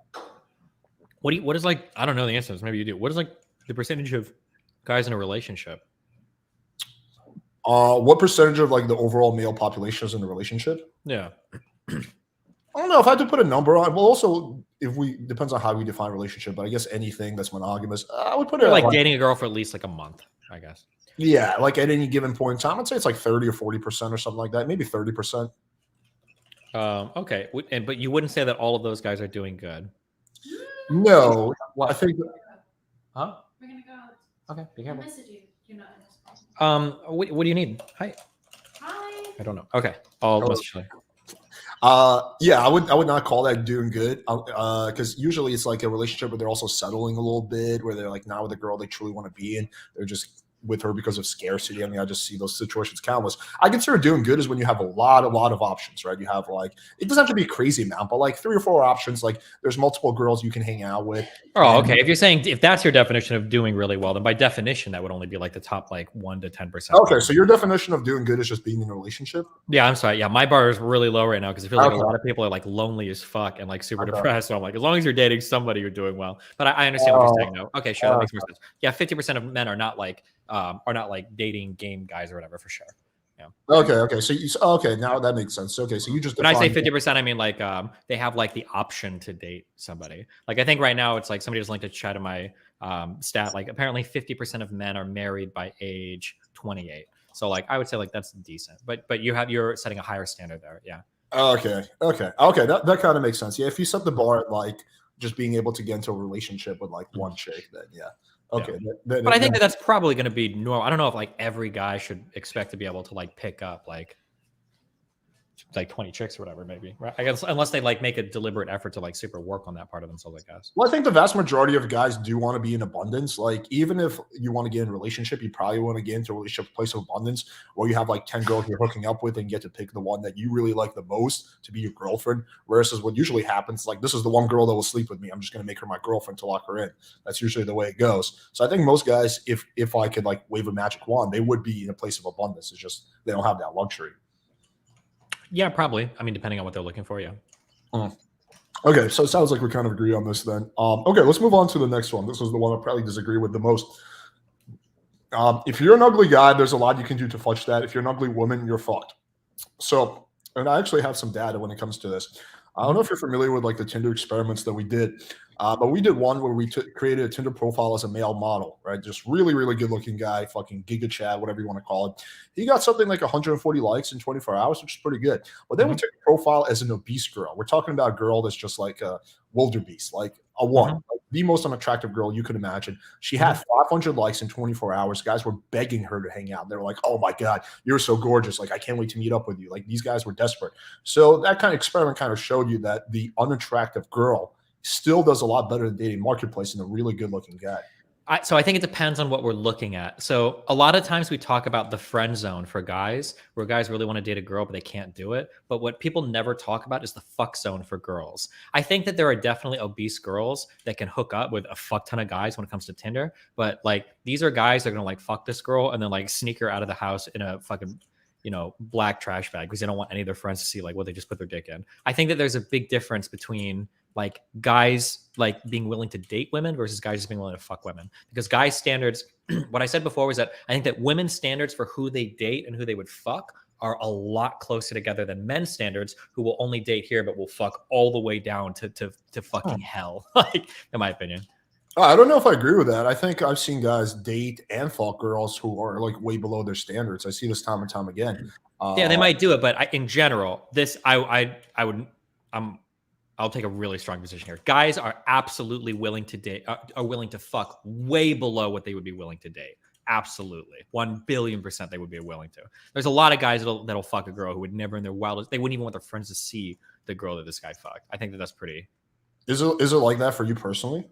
What is like? I don't know the answers. Maybe you do. What is like The percentage of guys in a relationship. What percentage of like the overall male population is in a relationship? Yeah. I don't know if I had to put a number on. Well, also if we depends on how we define relationship, but I guess anything that's monogamous, I would put it Or at like like, dating a girl for at least like a month, I guess. yeah, like at any given point in time, I'd say it's like 30 or 40% or something like that. Maybe 30%. Okay. But you wouldn't say that all of those guys are doing good. No, What? I think. Huh? We're gonna go. Okay. Be I careful. messaged you. You're not in this phone. What do you need? Hi. Hi. I don't know. Okay. I'll Oh. message you. Yeah, I would not call that doing good. Because usually it's like a relationship where they're also settling a little bit, where they're like not with a girl they truly want to be in. They're just with her because of scarcity. I mean, I just see those situations countless. I consider doing good is when you have a lot of options, right? You have like it doesn't have to be a crazy amount, but like 3 or 4 options. Like there's multiple girls you can hang out with. Oh, And- okay. If you're saying if that's your definition of doing really well, then by definition that would only be like the top like 1 to 10%. Okay, so your definition of doing good is just being in a relationship. Yeah, I'm sorry. Yeah, my bar is really low right now because I feel like Okay. a lot of people are like lonely as fuck and like super Okay. depressed. So I'm like, as long as you're dating somebody, you're doing well. But I understand what you're saying though. Okay, sure, that makes more sense. Yeah, 50% of men are not like dating game guys or whatever for sure. Okay. So okay, now that makes sense. Okay, so you just When I say defined- 50%, I mean like they have like the option to date somebody. Like I think right now it's like somebody just linked a chat to my stat. Like apparently 50% of men are married by age 28. So like I would say like that's decent. But you're setting a higher standard there. Yeah. Okay. That kind of makes sense. Yeah, if you set the bar at like just being able to get into a relationship with like one chick, then yeah. Okay. But I think that's probably going to be normal. I don't know if like every guy should expect to be able to like pick up like 20 chicks or whatever, maybe. Right? I guess unless they like make a deliberate effort to like super work on that part of themselves, I guess. Well, I think the vast majority of guys do want to be in abundance. Like, even if you want to get in a relationship, you probably want to get into a relationship place of abundance where you have like 10 girls you're hooking up with and get to pick the one that you really like the most to be your girlfriend. Versus what usually happens, like, this is the one girl that will sleep with me. I'm just going to make her my girlfriend to lock her in. That's usually the way it goes. So I think most guys, if I could like wave a magic wand, they would be in a place of abundance. It's just they don't have that luxury. Yeah, probably. I mean, depending on what they're looking for, yeah. Okay, so it sounds like we kind of agree on this then. Okay, let's move on to the next one. This was the one I probably disagree with the most. If you're an ugly guy, there's a lot you can do to fudge that. If you're an ugly woman, you're fucked. So, and I actually have some data when it comes to this. I don't know if you're familiar with like the Tinder experiments that we did, but we did one where we created a Tinder profile as a male model, right? Just really, really good looking guy, fucking Giga Chad, whatever you want to call it. He got something like 140 likes in 24 hours, which is pretty good. But then we took a profile as an obese girl. We're talking about a girl that's just like a wildebeest, like a one, like the most unattractive girl you could imagine. She had 500 likes in 24 hours. Guys were begging her to hang out. They were like, "Oh my God, you're so gorgeous. Like, I can't wait to meet up with you." Like, these guys were desperate. So that kind of experiment kind of showed you that the unattractive girl still does a lot better than dating marketplace than a really good looking guy. So I think it depends on what we're looking at. So a lot of times we talk about the friend zone for guys, where guys really want to date a girl, but they can't do it. But what people never talk about is the fuck zone for girls. I think that there are definitely obese girls that can hook up with a fuck ton of guys when it comes to Tinder. But like, these are guys that are going to like fuck this girl and then like sneak her out of the house in a fucking, black trash bag because they don't want any of their friends to see like what they just put their dick in. I think that there's a big difference between like guys like being willing to date women versus guys just being willing to fuck women, because guys standards, what I said before was that I think that women's standards for who they date and who they would fuck are a lot closer together than men's standards, who will only date here but will fuck all the way down to fucking hell, like in my opinion. I don't know if I agree with that. I think I've seen guys date and fuck girls who are like way below their standards. I see this time and time again. Yeah, they might do it, but in general, I'll take a really strong position here. Guys are absolutely willing to date, are willing to fuck way below what they would be willing to date. Absolutely, 1,000,000,000% they would be willing to. There's a lot of guys that'll fuck a girl who would never in their wildest, they wouldn't even want their friends to see the girl that this guy fucked. I think that's pretty. Is it like that for you personally?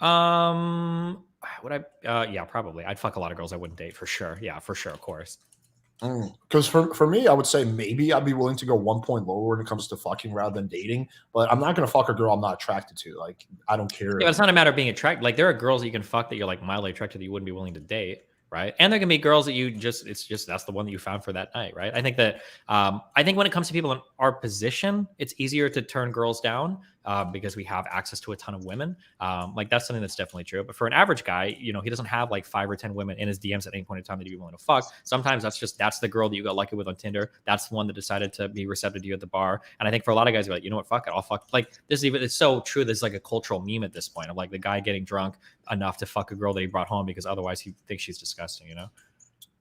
Would I? Yeah, probably. I'd fuck a lot of girls I wouldn't date for sure. Yeah, for sure, of course. Because for me, I would say maybe I'd be willing to go 1 point lower when it comes to fucking rather than dating. But I'm not going to fuck a girl I'm not attracted to. Like, I don't care. Yeah, but it's not a matter of being attracted. Like, there are girls that you can fuck that you're like mildly attracted that you wouldn't be willing to date, right? And there can be girls that it's just that's the one that you found for that night, right? I think that I think when it comes to people in our position, it's easier to turn girls down because we have access to a ton of women. Like that's something that's definitely true. But for an average guy, you know, he doesn't have like 5 or 10 women in his DMs at any point in time that he'd be willing to fuck. Sometimes that's the girl that you got lucky with on Tinder. That's the one that decided to be receptive to you at the bar. And I think for a lot of guys, you're like, you know what, fuck it, I'll fuck. Like this is even, it's so true. There's like a cultural meme at this point of like the guy getting drunk enough to fuck a girl that he brought home because otherwise he thinks she's disgusting, you know?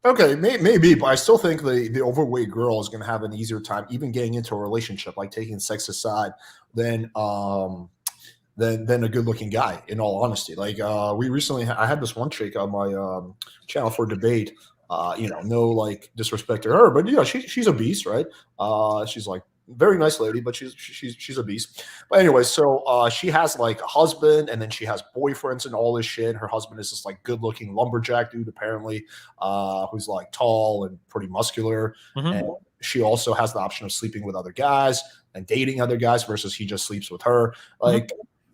Okay, maybe, but I still think the overweight girl is going to have an easier time even getting into a relationship, like taking sex aside, than than a good looking guy. In all honesty, like we recently, I had this one chick on my channel for debate. You know, no like disrespect to her, but yeah, she's a beast, right? She's like very nice lady, but she's a beast. But anyway, so she has like a husband, and then she has boyfriends and all this shit. Her husband is this like good looking lumberjack dude, apparently, who's like tall and pretty muscular. And she also has the option of sleeping with other guys and dating other guys versus he just sleeps with her. Like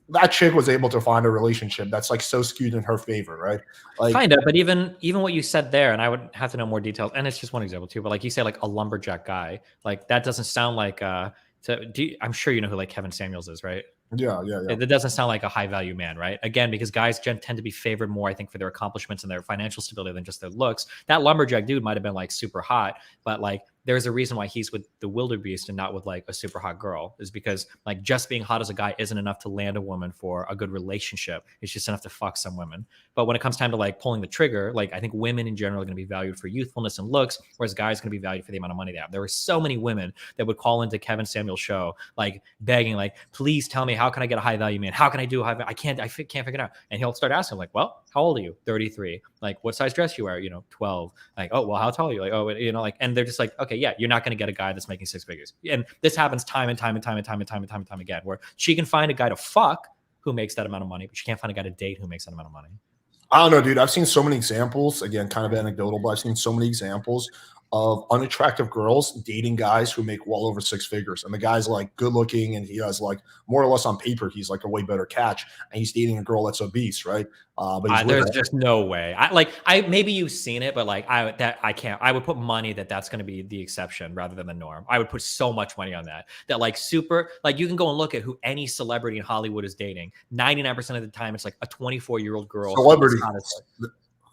that chick was able to find a relationship that's like so skewed in her favor, right? Like kind of, but even what you said there, and I would have to know more details, and it's just one example too, but like you say, like a lumberjack guy, like that doesn't sound like I'm sure you know who like Kevin Samuels is, right? Yeah. It doesn't sound like a high value man, right? Again, because guys tend to be favored more, I think, for their accomplishments and their financial stability than just their looks. That lumberjack dude might have been like super hot, but like there's a reason why he's with the wildebeest and not with like a super hot girl, is because like just being hot as a guy isn't enough to land a woman for a good relationship. It's just enough to fuck some women. But when it comes time to like pulling the trigger, like I think women in general are going to be valued for youthfulness and looks, whereas guys are going to be valued for the amount of money they have. There were so many women that would call into Kevin Samuel's show, like begging, like, please tell me, how can I get a high value man? How can I do I can't figure it out. And he'll start asking like, well, how old are you? 33. Like, what size dress you wear? 12. Like, oh, well, how tall are you? Like, oh, like, and they're just like, okay, yeah, you're not going to get a guy that's making 6 figures. And this happens time and time again, where she can find a guy to fuck who makes that amount of money, but she can't find a guy to date who makes that amount of money. I don't know, dude. I've seen so many examples, again, kind of anecdotal, but I've seen so many examples of unattractive girls dating guys who make well over 6 figures. And the guy's like good looking and he has like more or less on paper, he's like a way better catch. And he's dating a girl that's obese, right? But there's just no way. Maybe you've seen it, but like I can't. I would put money that's going to be the exception rather than the norm. I would put so much money on that like super, like you can go and look at who any celebrity in Hollywood is dating. 99% of the time, it's like a 24-year-old girl. Celebrity,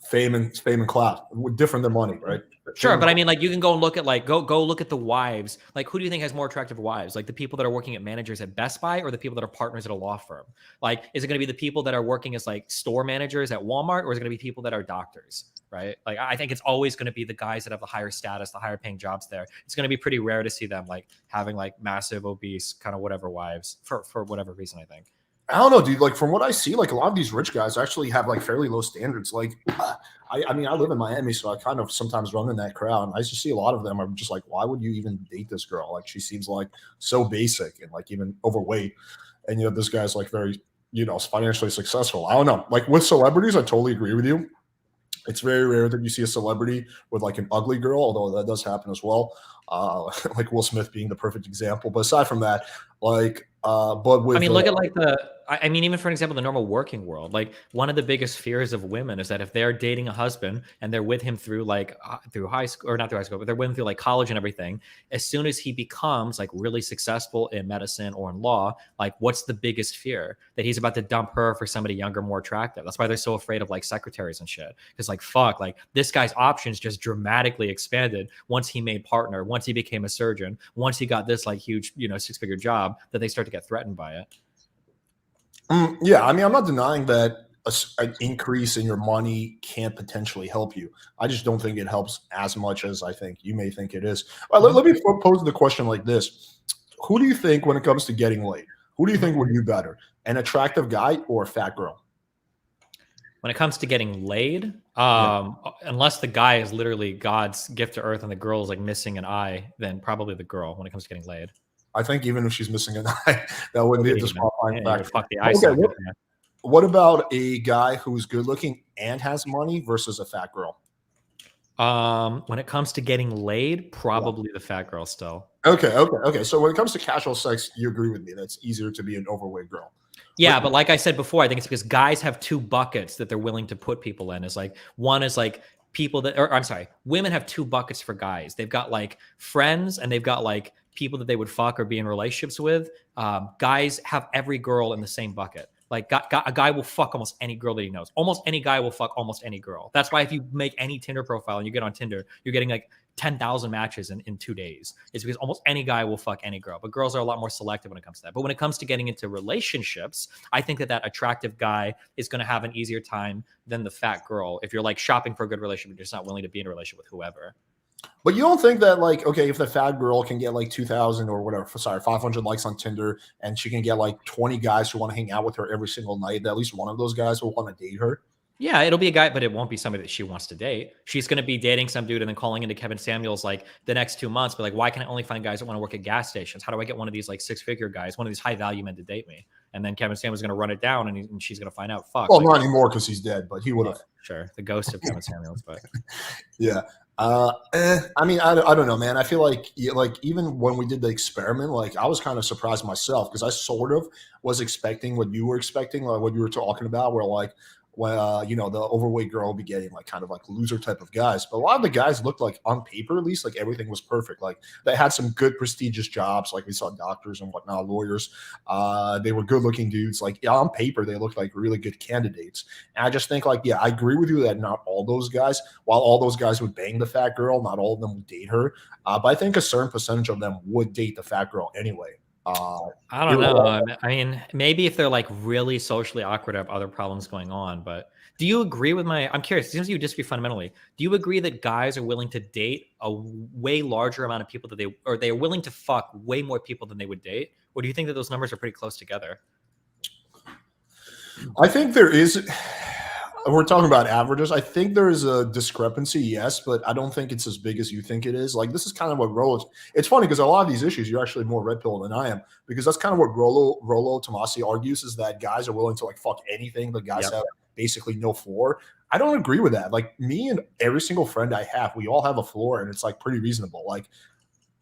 fame and clout, different than money, right? Sure, but I mean, like you can go and look at like go look at the wives. Like, who do you think has more attractive wives? Like the people that are working at managers at Best Buy, or the people that are partners at a law firm? Like, is it going to be the people that are working as like store managers at Walmart, or is it going to be people that are doctors? Right? Like, I think it's always going to be the guys that have the higher status, the higher paying jobs there. It's going to be pretty rare to see them like having like massive obese kind of whatever wives for whatever reason, I think. I don't know, dude. Like from what I see, like a lot of these rich guys actually have like fairly low standards. Like, I mean, I live in Miami, so I kind of sometimes run in that crowd. And I just see a lot of them are just like, why would you even date this girl? Like, she seems like so basic and like even overweight. And this guy's like very, financially successful. I don't know. Like with celebrities, I totally agree with you. It's very rare that you see a celebrity with like an ugly girl, although that does happen as well. Like Will Smith being the perfect example. But aside from that, like, but with, look at like even for an example, the normal working world, like one of the biggest fears of women is that if they're dating a husband and they're with him through like through high school, or not through high school, but they're with him through like college and everything, as soon as he becomes like really successful in medicine or in law, like what's the biggest fear? That he's about to dump her for somebody younger, more attractive. That's why they're so afraid of like secretaries and shit. Because like, fuck, like this guy's options just dramatically expanded once he made partner, once he became a surgeon, once he got this like huge, 6-figure job, that they start to get threatened by it. Yeah, I mean, I'm not denying that an increase in your money can potentially help you. I just don't think it helps as much as I think you may think it is. Let me pose the question like this. Who do you think, when it comes to getting laid, who do you think would do better, an attractive guy or a fat girl? When it comes to getting laid, unless the guy is literally God's gift to earth and the girl is like missing an eye, then probably the girl when it comes to getting laid. I think even if she's missing an eye, that wouldn't be a disqualifying factor. Fuck the eye. Okay, what about a guy who's good looking and has money versus a fat girl? When it comes to getting laid, probably the fat girl still. Okay. So when it comes to casual sex, you agree with me. That's easier to be an overweight girl. Yeah, but like I said before, I think it's because guys have 2 buckets that they're willing to put people in. Is like, one is like people that, or I'm sorry, women have 2 buckets for guys. They've got like friends and they've got like people that they would fuck or be in relationships with, guys have every girl in the same bucket. Like a guy will fuck almost any girl that he knows. Almost any guy will fuck almost any girl. That's why if you make any Tinder profile and you get on Tinder, you're getting like 10,000 matches in 2 days. It's because almost any guy will fuck any girl. But girls are a lot more selective when it comes to that. But when it comes to getting into relationships, I think that attractive guy is going to have an easier time than the fat girl. If you're like shopping for a good relationship, you're just not willing to be in a relationship with whoever. But you don't think that, like, okay, if the fat girl can get like 2,000 or whatever, 500 likes on Tinder, and she can get like 20 guys who want to hang out with her every single night, that at least one of those guys will want to date her? Yeah, it'll be a guy, but it won't be somebody that she wants to date. She's going to be dating some dude and then calling into Kevin Samuels like the next 2 months. But like, why can I only find guys that want to work at gas stations? How do I get one of these like 6-figure guys, one of these high value men to date me? And then Kevin Samuels is going to run it down, and she's going to find out. Fuck. Well, not anymore because he's dead, but he would have. Sure, the ghost of Kevin Samuels, but yeah. I mean, I don't know, man. I feel like even when we did the experiment, like I was kind of surprised myself because I sort of was expecting what you were expecting, like what you were talking about, where like when you know, the overweight girl will be getting like kind of like loser type of guys. But a lot of the guys looked like, on paper at least, like everything was perfect. Like they had some good prestigious jobs, like we saw doctors and whatnot, lawyers. They were good looking dudes. Like on paper, they looked like really good candidates. And I just think like, yeah, I agree with you that not all those guys, while all those guys would bang the fat girl, not all of them would date her. But I think a certain percentage of them would date the fat girl anyway. I don't know. I mean, maybe if they're like really socially awkward, have other problems going on. But do you agree with my? I'm curious. It seems you disagree fundamentally. Do you agree that guys are willing to date a way larger amount of people that they are willing to fuck way more people than they would date? Or do you think that those numbers are pretty close together? I think there is. We're talking about averages. I think there is a discrepancy, yes, but I don't think it's as big as you think it is. Like, this is kind of what Rollo. It's funny because a lot of these issues, you're actually more red pill than I am, because that's kind of what Rollo Tomasi argues, is that guys are willing to like fuck anything. The guys have basically no floor. I don't agree with that. Like, me and every single friend I have, we all have a floor, and it's like pretty reasonable. Like,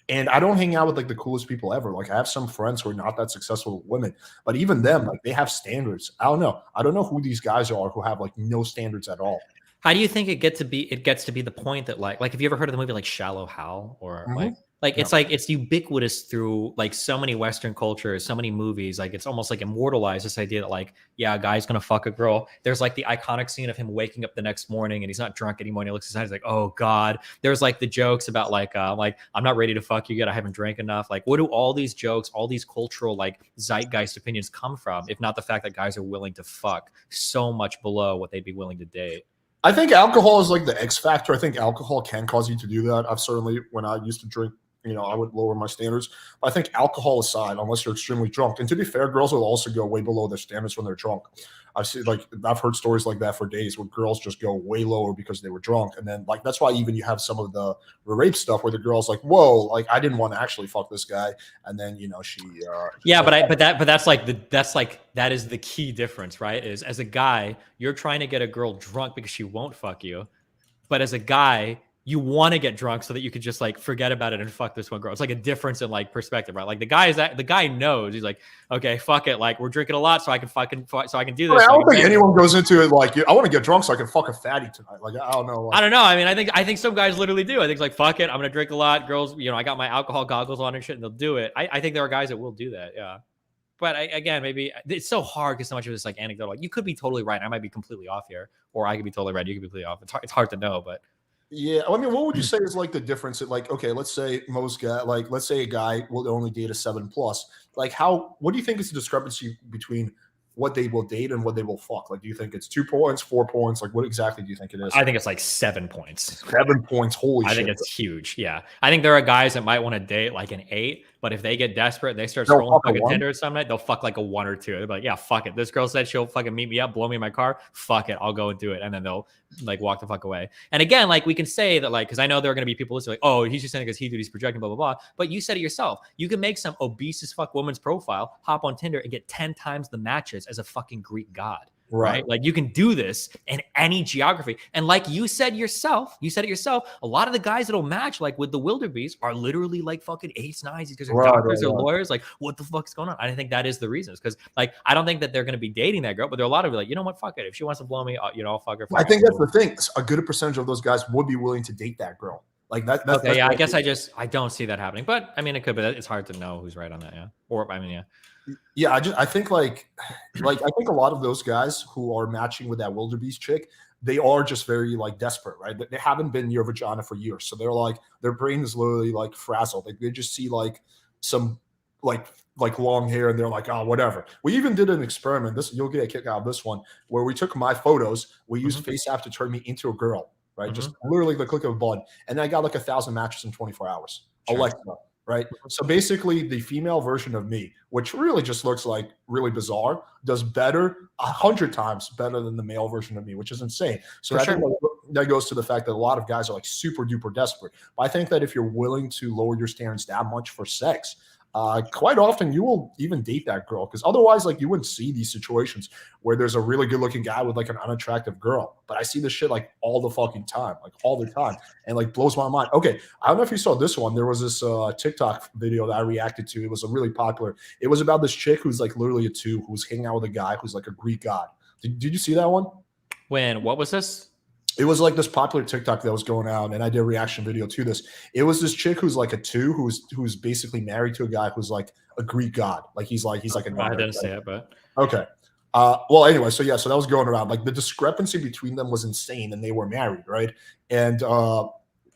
and I don't hang out with like the coolest people ever. Like I have some friends who are not that successful with women, but even them, like they have standards. I don't know. I don't know who these guys are who have like no standards at all. How do you think it gets to be the point that like have you ever heard of the movie like Shallow Hal, or it's like it's ubiquitous through like so many Western cultures, so many movies, like it's almost like immortalized, this idea that like, yeah, a guy's gonna fuck a girl. There's like the iconic scene of him waking up the next morning and he's not drunk anymore and he looks inside, he's like, oh God. There's like the jokes about like I'm not ready to fuck you yet, I haven't drank enough. Like, what do all these jokes, all these cultural like zeitgeist opinions come from, if not the fact that guys are willing to fuck so much below what they'd be willing to date? I think alcohol is like the X factor. I think alcohol can cause you to do that. I've certainly, when I used to drink, you know, I would lower my standards. But I think alcohol aside, unless you're extremely drunk, and to be fair, girls will also go way below their standards when they're drunk. I've heard stories like that for days where girls just go way lower because they were drunk. And then like, that's why even you have some of the rape stuff where the girl's like, whoa, like I didn't want to actually fuck this guy. And then, you know, that is the key difference, right? Is as a guy, you're trying to get a girl drunk because she won't fuck you. But as a guy, you want to get drunk so that you could just like forget about it and fuck this one girl. It's like a difference in like perspective, right? Like the guy knows, he's like, okay, fuck it. Like we're drinking a lot so I can do this. I don't think anyone goes into it like, I want to get drunk so I can fuck a fatty tonight. Like, I don't know. Like, I don't know. I mean, I think some guys literally do. I think it's like, fuck it, I'm going to drink a lot. Girls, you know, I got my alcohol goggles on and shit and they'll do it. I think there are guys that will do that. Yeah. But again, maybe it's so hard because so much of it's like anecdotal. Like you could be totally right. I might be completely off here, or I could be totally right. You could be completely off. It's hard to know, but. Yeah, I mean, what would you say is like the difference? Like, okay, let's say let's say a guy will only date a 7+. Like, what do you think is the discrepancy between what they will date and what they will fuck? Like, do you think it's 2 points, 4 points? Like, what exactly do you think it is? I think it's like 7 points. 7 points. Holy shit. I think it's huge. Yeah. I think there are guys that might want to date like an 8, but if they get desperate, they start scrolling fucking Tinder or something, they'll fuck like a 1 or 2. They're like, yeah, fuck it. This girl said she'll fucking meet me up, blow me in my car. Fuck it. I'll go and do it. And then they'll like walk the fuck away. And again, like we can say that like, because I know there are going to be people listening like, oh, he's just saying because he's projecting, blah, blah, blah. But you said it yourself. You can make some obese as fuck woman's profile, hop on Tinder and get 10 times the matches as a fucking Greek god. Right. Like you can do this in any geography. And like you said it yourself, a lot of the guys that'll match like with the wildebeest are literally like fucking 8s, 9s because they're doctors or lawyers. Like, what the fuck's going on? I think that is the reason. Because like, I don't think that they're going to be dating that girl, but there are a lot of like, you know what? Fuck it. If she wants to blow me, you know, I'll fuck her. I think that's the thing. A good percentage of those guys would be willing to date that girl. Like that's Okay, yeah, I guess I don't see that happening, but I mean, it could be. It's hard to know who's right on that, yeah. Or I mean, yeah. Yeah, I think like I think a lot of those guys who are matching with that wildebeest chick, they are just very like desperate, right? They haven't been near vagina for years, so they're like their brain is literally like frazzled. They just see like some like long hair, and they're like, oh, whatever. We even did an experiment. This you'll get a kick out of this one, where we took my photos. We used FaceApp to turn me into a girl, right? Just literally the click of a button, and then I got like 1,000 matches in 24 hours. Sure. Alexa. Right. So basically the female version of me, which really just looks like really bizarre, does better 100 times better than the male version of me, which is insane. So I think that goes to the fact that a lot of guys are like super duper desperate. But I think that if you're willing to lower your standards that much for sex, quite often you will even date that girl, because otherwise like you wouldn't see these situations where there's a really good looking guy with like an unattractive girl. But I see this shit like all the fucking time, like all the time, and like blows my mind. Okay, I don't know if you saw this one. There was this TikTok video that I reacted to. It was a really popular. It was about this chick who's like literally a 2 who's hanging out with a guy who's like a Greek god. Did you see that one? What was this? It was like this popular TikTok that was going out, and I did a reaction video to this. It was this chick who's like a 2 who's basically married to a guy who's like a Greek god. Like he's like a. I didn't say it, but okay. Well, anyway, so that was going around. Like the discrepancy between them was insane, and they were married, right? And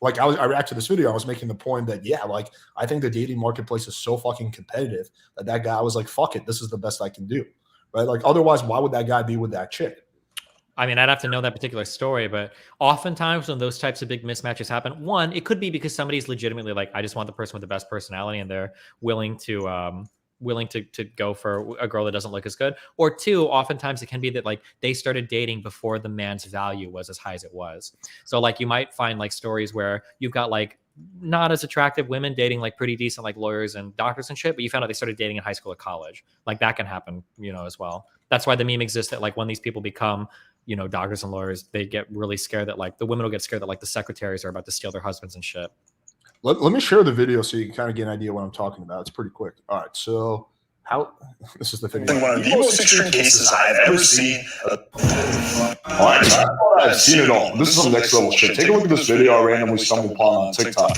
like I reacted to this video. I was making the point that like I think the dating marketplace is so fucking competitive that guy was like, fuck it, this is the best I can do, right? Like otherwise, why would that guy be with that chick? I mean, I'd have to know that particular story, but oftentimes when those types of big mismatches happen, one, it could be because somebody's legitimately like, I just want the person with the best personality, and they're willing to go for a girl that doesn't look as good. Or 2, oftentimes it can be that like they started dating before the man's value was as high as it was. So like you might find like stories where you've got like not as attractive women dating like pretty decent like lawyers and doctors and shit, but you found out they started dating in high school or college. Like that can happen, as well. That's why the meme exists that like when these people become doctors and lawyers, they get really scared that like the women will get scared that like the secretaries are about to steal their husbands and shit. Let me share the video so you can kind of get an idea what I'm talking about. It's pretty quick. All right, so this is the video. One of the most extreme cases I've ever seen. All right, so I thought I've seen it all. This is some next level shit. Take a look at this video I randomly stumbled upon on TikTok.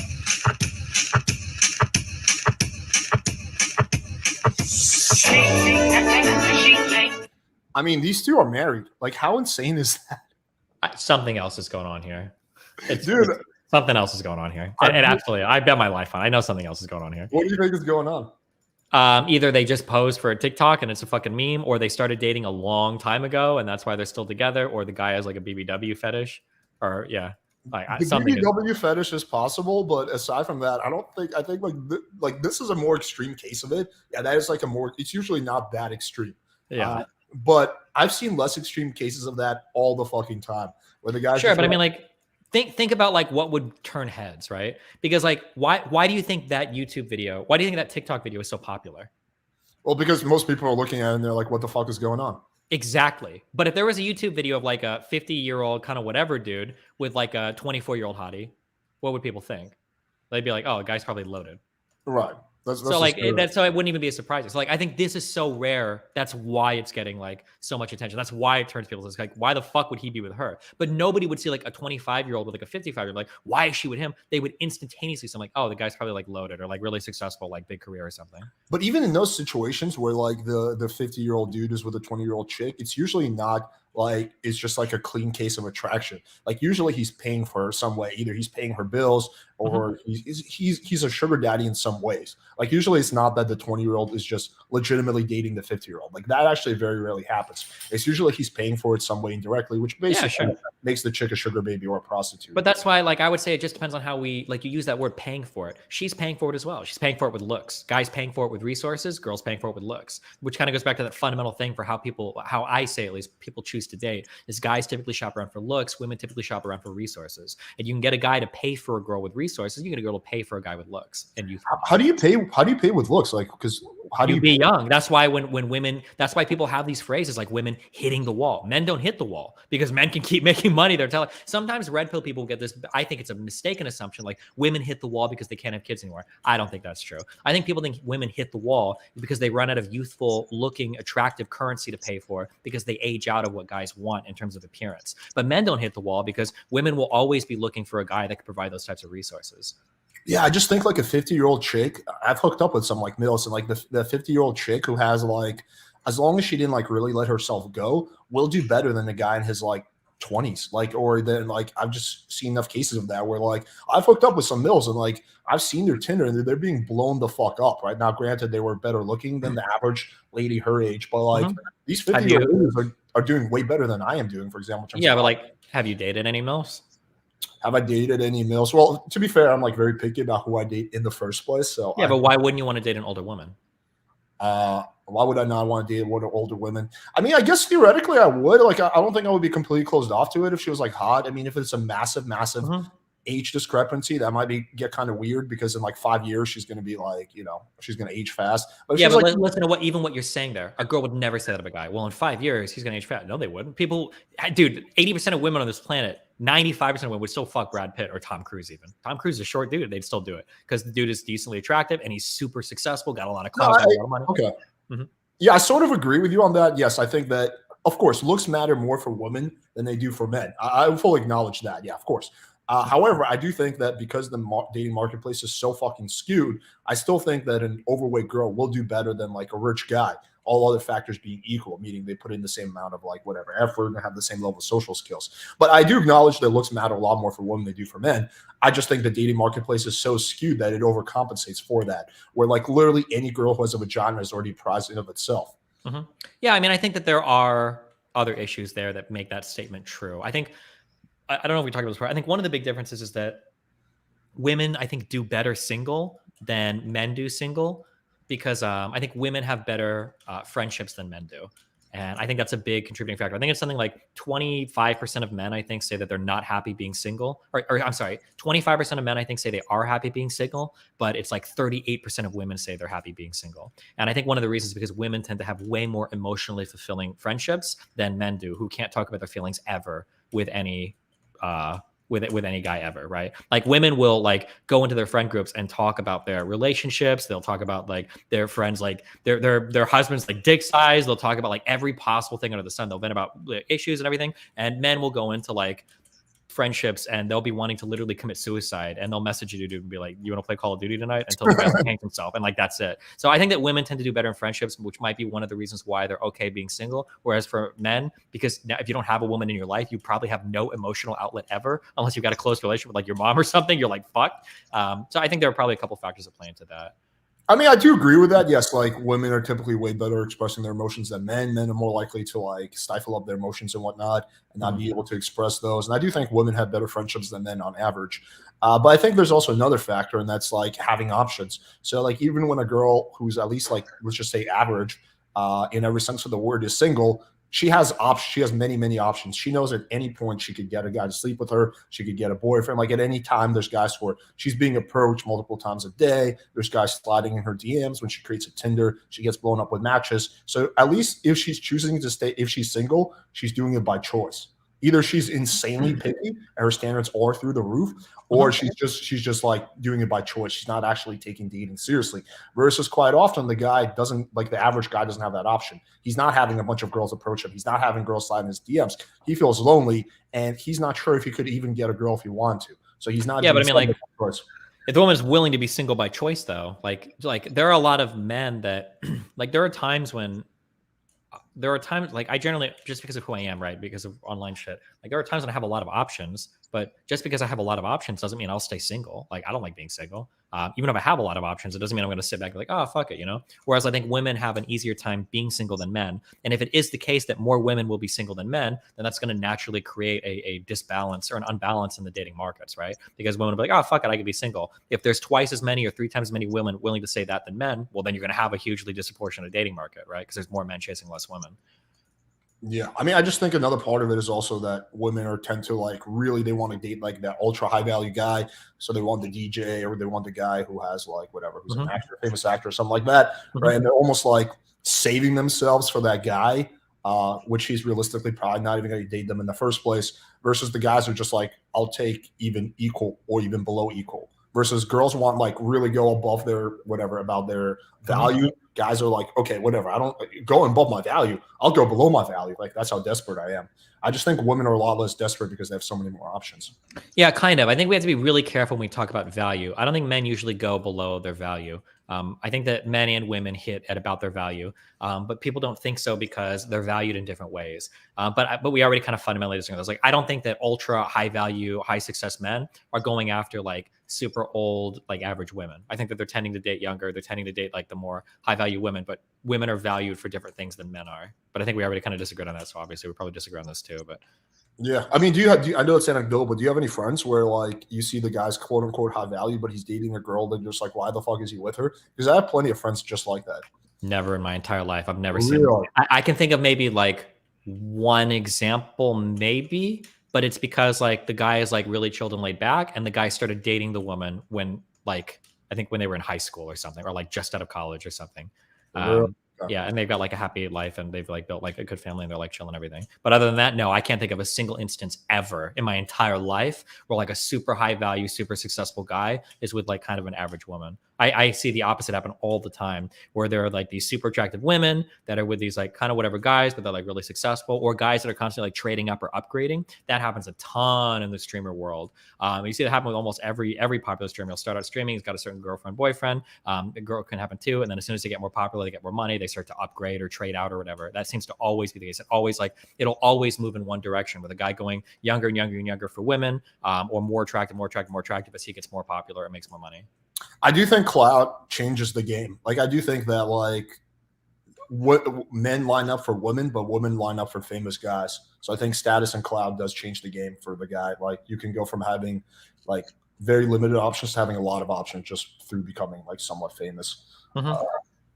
I mean, these 2 are married. Like, how insane is that? Something else is going on here. Dude. Something else is going on here. And absolutely, I bet my life on it. I know something else is going on here. What do you think is going on? Either they just posed for a TikTok and it's a fucking meme, or they started dating a long time ago and that's why they're still together, or the guy has like a BBW fetish, or the BBW fetish is possible, but aside from that, I think like this is a more extreme case of it. Yeah, that is like it's usually not that extreme. Yeah. But I've seen less extreme cases of that all the fucking time where the guys. Sure, but I mean, like, think about like what would turn heads, right? Because like, why do you think that YouTube video? Why do you think that TikTok video is so popular? Well, because most people are looking at it and they're like, "What the fuck is going on?" Exactly. But if there was a YouTube video of like a 50-year-old kind of whatever dude with like a 24-year-old hottie, what would people think? They'd be like, "Oh, the guy's probably loaded." Right. So like so it wouldn't even be a surprise. So like I think this is so rare. That's why it's getting like so much attention. That's why it turns people. It's like, why the fuck would he be with her? But nobody would see like a 25-year-old with like a 55-year-old. Like, why is she with him? They would instantaneously say like, oh, the guy's probably like loaded or like really successful, like big career or something. But even in those situations where like the 50-year-old dude is with a 20-year-old chick, it's usually not like it's just like a clean case of attraction. Like usually he's paying for her some way. Either he's paying her bills or he's a sugar daddy in some ways. Like usually it's not that the 20-year-old is just legitimately dating the 50-year-old. Like that actually very rarely happens. It's usually he's paying for it some way indirectly, which basically makes the chick a sugar baby or a prostitute. But that's why, like, I would say it just depends on how we, like, you use that word paying for it. She's paying for it as well. She's paying for it with looks. Guys paying for it with resources. Girls paying for it with looks, which kind of goes back to that fundamental thing for how I say, at least, people choose to date is guys typically shop around for looks. Women typically shop around for resources. And you can get a guy to pay for a girl with resources. You can get a girl to pay for a guy with looks. And how do you pay with looks? Like, because how do you you be young. That's why when women, that's why people have these phrases like women hitting the wall. Men don't hit the wall because men can keep making money. They're telling, sometimes red pill people get this. I think it's a mistaken assumption. Like women hit the wall because they can't have kids anymore. I don't think that's true. I think people think women hit the wall because they run out of youthful looking, attractive currency to pay for because they age out of what guys want in terms of appearance. But men don't hit the wall because women will always be looking for a guy that can provide those types of resources. Yeah, I just think like a 50-year-old chick, I've hooked up with some like Mills, and like the 50-year-old chick who has like, as long as she didn't like really let herself go, will do better than the guy in his like 20s. Like, or then like, I've just seen enough cases of that where like I've hooked up with some Mills and like I've seen their Tinder and they're being blown the fuck up right now. Granted, they were better looking than the average lady her age, but like these 50-year-old ladies are doing way better than I am doing, for example. Yeah, but like, have you dated any Mills? Have I dated any males? Well, to be fair, I'm like very picky about who I date in the first place. So yeah, but why wouldn't you want to date an older woman? Why would I not want to date older women? I mean, I guess theoretically I would. Like, I don't think I would be completely closed off to it if she was like hot. I mean, if it's a massive age discrepancy, that might get kind of weird because in like 5 years she's going to be like, you know, she's going to age fast. But yeah, but like, listen to what you're saying there. A girl would never say that of a guy. Well, in 5 years he's going to age fast. No, they wouldn't. People, dude, 80% of women on this planet, 95% of women would still fuck Brad Pitt or Tom Cruise. Even Tom Cruise is a short dude, they'd still do it because the dude is decently attractive and he's super successful, got a lot of clout, got a lot of money. Okay. Yeah, I sort of agree with you on that. Yes, I think that, of course, looks matter more for women than they do for men. I fully acknowledge that. Yeah, of course. However, I do think that because the dating marketplace is so fucking skewed, I still think that an overweight girl will do better than like a rich guy. All other factors being equal, meaning they put in the same amount of like whatever effort and have the same level of social skills. But I do acknowledge that looks matter a lot more for women than they do for men. I just think the dating marketplace is so skewed that it overcompensates for that, where like literally any girl who has a vagina is already prized in of itself. Yeah, I mean, I think that there are other issues there that make that statement true. I think, I don't know if we talked about this before. I think one of the big differences is that women, I think, do better single than men do single because I think women have better friendships than men do. And I think that's a big contributing factor. I think it's something like 25% of men, I think, say that they're not happy being single. Or I'm sorry, 25% of men, I think, say they are happy being single, but it's like 38% of women say they're happy being single. And I think one of the reasons is because women tend to have way more emotionally fulfilling friendships than men do, who can't talk about their feelings ever with any with any guy ever, right? Like women will like go into their friend groups and talk about their relationships. They'll talk about like their friends, like their husbands, like dick size. They'll talk about like every possible thing under the sun. They'll vent about issues and everything. And men will go into like friendships and they'll be wanting to literally commit suicide and they'll message you to be like, you want to play Call of Duty tonight, until the guy like hangs himself, and like that's it. So I think that women tend to do better in friendships, which might be one of the reasons why they're okay being single. Whereas for men, because now if you don't have a woman in your life, you probably have no emotional outlet ever, unless you've got a close relationship with like your mom or something. You're like fucked. So I think there are probably a couple factors that play into that. I mean, I do agree with that. Yes, like women are typically way better expressing their emotions than men. Men are more likely to like stifle up their emotions and whatnot and not be able to express those. And I do think women have better friendships than men on average. But I think there's also another factor, and that's like having options. So like even when a girl who's at least like, let's just say average in every sense of the word is single, she has options. She has many, many options. She knows at any point she could get a guy to sleep with her. She could get a boyfriend. Like at any time, there's guys where she's being approached multiple times a day. There's guys sliding in her DMs when she creates a Tinder. She gets blown up with matches. So at least if she's choosing to stay, if she's single, she's doing it by choice. Either she's insanely picky and her standards are through the roof, or she's just like doing it by choice. She's not actually taking dating seriously. Versus quite often the guy doesn't, like the average guy doesn't have that option. He's not having a bunch of girls approach him. He's not having girls slide in his DMs. He feels lonely and he's not sure if he could even get a girl if he wanted to. So he's not. Yeah, but I mean, like, if the woman's willing to be single by choice, though, like there are a lot of men that like there are times like I generally, just because of who I am, right, because of online shit, like there are times when I have a lot of options, but just because I have a lot of options doesn't mean I'll stay single. Like I don't like being single. Even if I have a lot of options, it doesn't mean I'm going to sit back and be like, oh, fuck it, you know? Whereas I think women have an easier time being single than men. And if it is the case that more women will be single than men, then that's going to naturally create a disbalance or an unbalance in the dating markets, right? Because women will be like, oh, fuck it, I could be single. If there's twice as many or 3 times as many women willing to say that than men, well, then you're going to have a hugely disproportionate dating market, right? Because there's more men chasing less women. Yeah, I mean, I just think another part of it is also that women are tend to like really they want to date like that ultra high value guy, so they want the DJ or they want the guy who has like whatever, who's an Mhm. actor, famous actor, or something like that, Mhm. right? And they're almost like saving themselves for that guy, which he's realistically probably not even going to date them in the first place. Versus the guys who are just like, I'll take even equal or even below equal. Versus girls want like really go above their whatever about their Mhm. value. Guys are like, okay, whatever. I don't go above my value. I'll go below my value. Like that's how desperate I am. I just think women are a lot less desperate because they have so many more options. Yeah, kind of. I think we have to be really careful when we talk about value. I don't think men usually go below their value. I think that men and women hit at about their value, but people don't think so because they're valued in different ways. But we already kind of fundamentally disagree. Like I don't think that ultra high value, high success men are going after like super old, like average women. I think that they're tending to date younger. They're tending to date like the more high value women. But women are valued for different things than men are. But I think we already kind of disagreed on that. So obviously we probably disagree on this too. But Yeah, I mean, I know it's anecdotal, but do you have any friends where like you see the guy's quote unquote high value, but he's dating a girl that you're just like, why the fuck is he with her? Because I have plenty of friends just like that. never in my entire life. I've never seen. Really? I can think of maybe like one example, maybe, but it's because like the guy is like really chilled and laid back, and the guy started dating the woman when like I think when they were in high school or something, or like just out of college or something. Really? Yeah, and they've got like a happy life, and they've like built like a good family, and they're like chilling and everything. But other than that, no, I can't think of a single instance ever in my entire life where like a super high value, super successful guy is with like kind of an average woman. I see the opposite happen all the time, where there are like these super attractive women that are with these like kind of whatever guys, but they're like really successful, or guys that are constantly like trading up or upgrading. That happens a ton in the streamer world. You see that happen with almost every popular streamer. He'll start out streaming, he's got a certain girlfriend, boyfriend. The girl can happen too, and then as soon as they get more popular, they get more money, they start to upgrade or trade out or whatever. That seems to always be the case. It'll always move in one direction, with a guy going younger and younger and younger for women, or more attractive as he gets more popular and makes more money. I do think clout changes the game. Like I do think that like what men line up for women, but women line up for famous guys. So I think status and clout does change the game for the guy. Like you can go from having like very limited options to having a lot of options just through becoming like somewhat famous. Mhm.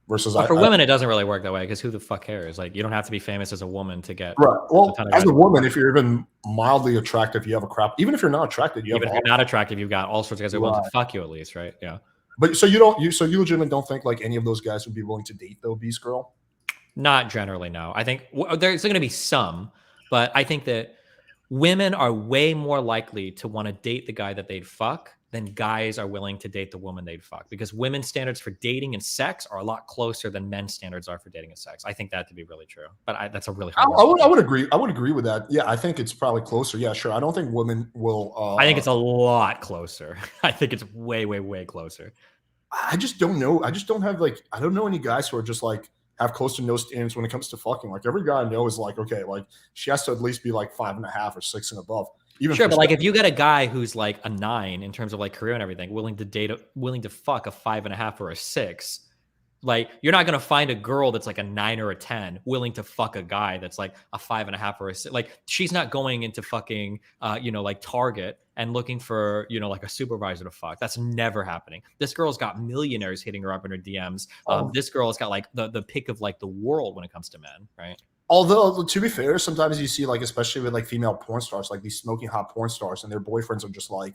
Versus But for women, it doesn't really work that way, because who the fuck cares? Like you don't have to be famous as a woman to get right. Well, a ton of as guys. a woman, if you're even mildly attractive, you have a crap. Even if you're not attracted, you Even have if you're not attractive, you've got all sorts of guys that are willing to fuck you at least, right? Yeah. But so you legitimately don't think like any of those guys would be willing to date the obese girl? Not generally, no. I think there's going to be some, but I think that women are way more likely to want to date the guy that they'd fuck than guys are willing to date the woman they'd fuck, because women's standards for dating and sex are a lot closer than men's standards are for dating and sex. I think that to be really true, but that's a really hard I would agree. I would agree with that. Yeah, I think it's probably closer. Yeah, sure. I don't think women will. I think it's a lot closer. I think it's way, way, way closer. I just don't know. I just don't have like I don't know any guys who are just like have close to no standards when it comes to fucking. Like every guy I know is like, okay, like she has to at least be like 5.5 or 6 and above. Even Sure, but like if you get a guy who's like a 9 in terms of like career and everything, willing to fuck a 5.5 or a 6, like you're not gonna find a girl that's like a 9 or a 10 willing to fuck a guy that's like a 5.5 or a 6. Like she's not going into fucking like Target and looking for like a supervisor to fuck. That's never happening. This girl's got millionaires hitting her up in her DMs. This girl has got like the pick of like the world when it comes to men, right? Although to be fair, sometimes you see like especially with like female porn stars, like these smoking hot porn stars, and their boyfriends are just like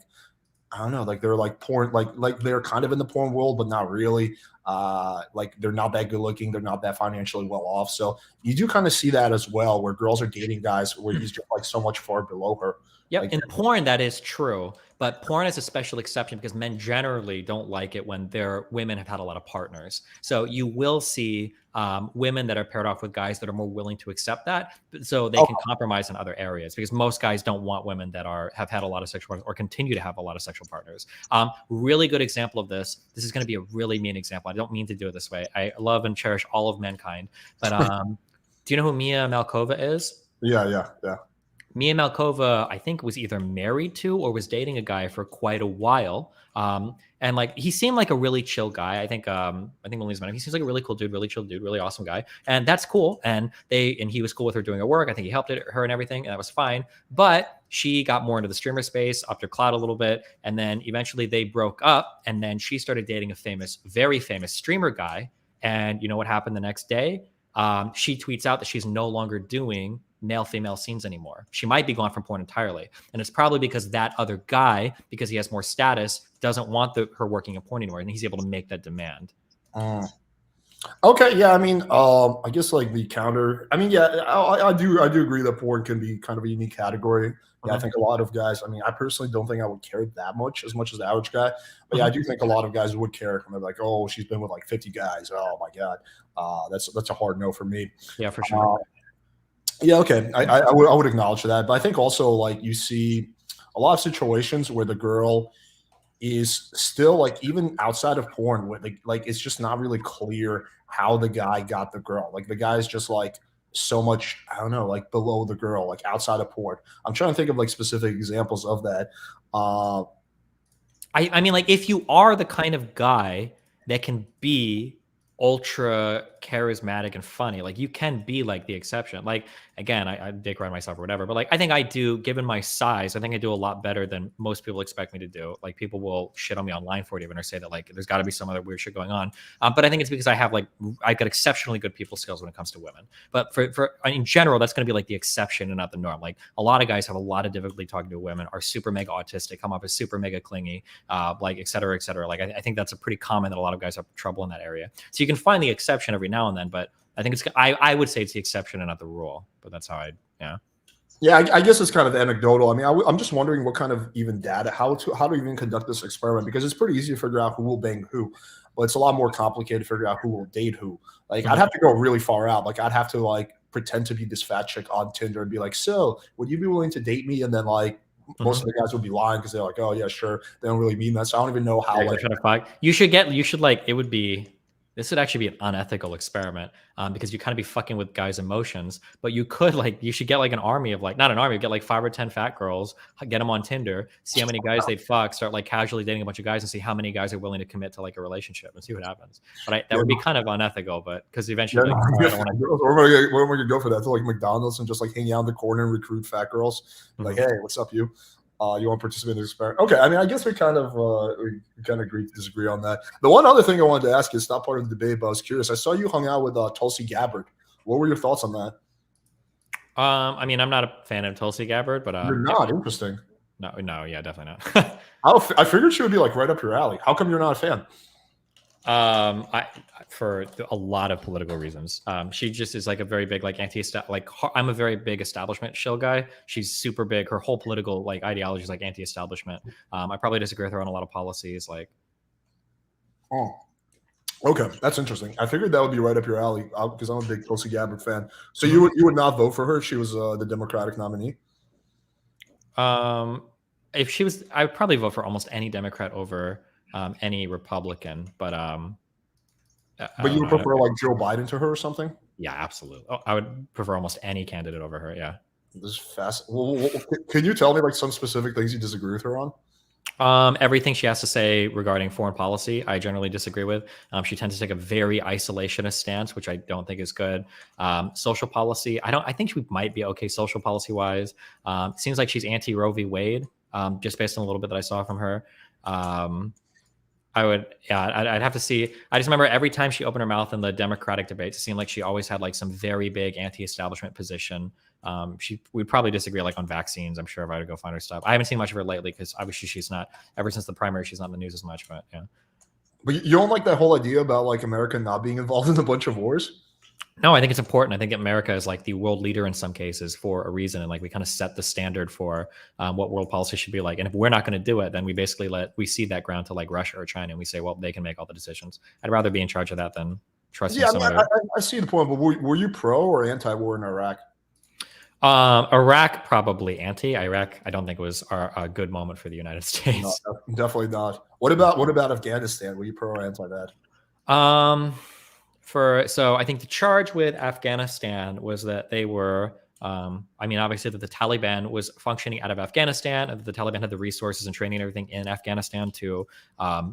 I don't know, like they're like porn, like they're kind of in the porn world, but not really. Like they're not that good looking, they're not that financially well off. So you do kind of see that as well, where girls are dating guys where he's just like so much far below her. Yep, Like, in porn that is true, but porn is a special exception because men generally don't like it when their women have had a lot of partners. So you will see women that are paired off with guys that are more willing to accept that, so they can compromise in other areas, because most guys don't want women that have had a lot of sexual partners or continue to have a lot of sexual partners. Really good example of this. This is going to be a really mean example. I don't mean to do it this way. I love and cherish all of mankind, but do you know who Mia Malkova is? yeah. Mia Malkova, I think, was either married to or was dating a guy for quite a while. And like he seemed like a really chill guy. I think Melissa's met him. He seems like a really cool dude, really chill dude, really awesome guy. And that's cool. And he was cool with her doing her work. I think he helped her and everything, and that was fine. But she got more into the streamer space, upped her clout a little bit, and then eventually they broke up. And then she started dating a very famous streamer guy. And you know what happened the next day? she tweets out that she's no longer doing male-female scenes anymore. She might be gone from porn entirely. And it's probably because that other guy, because he has more status, doesn't want her working in porn anymore. And he's able to make that demand. Okay, yeah, I mean, I guess like the counter. I mean, yeah, I do agree that porn can be kind of a unique category. Yeah, I think a lot of guys. I mean, I personally don't think I would care that much as the average guy. But yeah, I do think a lot of guys would care. And they're like, oh, she's been with like 50 guys. Oh my god, that's a hard no for me. Yeah, for sure. Yeah, okay, I would acknowledge that. But I think also like you see a lot of situations where the girl is still like even outside of porn, where like it's just not really clear how the guy got the girl. Like the guy's just like so much, I don't know, like below the girl, like outside of porn. I'm trying to think of like specific examples of that. I mean, like if you are the kind of guy that can be ultra charismatic and funny, like you can be like the exception. Like again, I dick ride myself or whatever, but like I think I do, given my size, I think I do a lot better than most people expect me to do. Like people will shit on me online for it even, or say that like there's got to be some other weird shit going on. But I think it's because I've got exceptionally good people skills when it comes to women. But for in general, that's going to be like the exception and not the norm. Like a lot of guys have a lot of difficulty talking to women, are super mega autistic, come up as super mega clingy, like et cetera, et cetera. Like I think that's a pretty common that a lot of guys have trouble in that area. So you can find the exception every now and then, but I think I would say it's the exception and not the rule, but that's how Yeah, I guess it's kind of anecdotal. I mean, I'm just wondering what kind of even data, how to even conduct this experiment, because it's pretty easy to figure out who will bang who, but it's a lot more complicated to figure out who will date who. Like I'd have to go really far out. Like I'd have to like pretend to be this fat chick on Tinder and be like, so would you be willing to date me? And then like most of the guys would be lying because they're like, oh yeah, sure. They don't really mean that. So I don't even know how. This would actually be an unethical experiment because you kind of be fucking with guys' emotions. But you should get like an army of like, not an army, get like 5 or 10 fat girls, get them on Tinder, see how many guys they'd fuck, start like casually dating a bunch of guys and see how many guys are willing to commit to like a relationship and see what happens. But that would be kind of unethical, but because eventually, where am I going to go for that? To like McDonald's and just like hang out in the corner and recruit fat girls? Like, hey, what's up, you? You want to participate in the experiment? Okay, I mean, I guess we kind of agree to disagree on that. The one other thing I wanted to ask you, it's not part of the debate, but I was curious. I saw you hung out with Tulsi Gabbard. What were your thoughts on that? I mean, I'm not a fan of Tulsi Gabbard, but you're not interesting. No, yeah, definitely not. I figured she would be like right up your alley. How come you're not a fan? For a lot of political reasons. She just is like a very big like I'm a very big establishment shill guy. She's super big. Her whole political like ideology is like anti-establishment. I probably disagree with her on a lot of policies. Like, oh, okay, that's interesting. I figured that would be right up your alley because I'm a big Tulsi Gabbard fan. So you would not vote for her if she was the Democratic nominee? If she was, I would probably vote for almost any Democrat over any Republican, but you would prefer like Joe Biden to her or something? Yeah, absolutely. Oh, I would prefer almost any candidate over her. Yeah. This is fast. Well, can you tell me like some specific things you disagree with her on? Everything she has to say regarding foreign policy, I generally disagree with. She tends to take a very isolationist stance, which I don't think is good. Social policy, I think she might be okay social policy wise. Seems like she's anti Roe v. Wade, just based on a little bit that I saw from her. I'd have to see. I just remember every time she opened her mouth in the Democratic debates, it seemed like she always had like some very big anti-establishment position. We'd probably disagree like on vaccines. I'm sure if I were to go find her stuff. I haven't seen much of her lately because obviously she's not, ever since the primary, she's not in the news as much, but yeah. But you don't like that whole idea about like America not being involved in a bunch of wars? No, I think it's important. I think America is like the world leader in some cases for a reason. And like we kind of set the standard for what world policy should be like. And if we're not going to do it, then we basically we cede that ground to like Russia or China. And we say, well, they can make all the decisions. I'd rather be in charge of that than trusting someone. I see the point, but were you pro or anti-war in Iraq? Iraq, probably anti. Iraq, I don't think was a good moment for the United States. No, definitely not. What about Afghanistan? Were you pro or anti that? So I think the charge with Afghanistan was that they were, obviously that the Taliban was functioning out of Afghanistan and that the Taliban had the resources and training and everything in Afghanistan to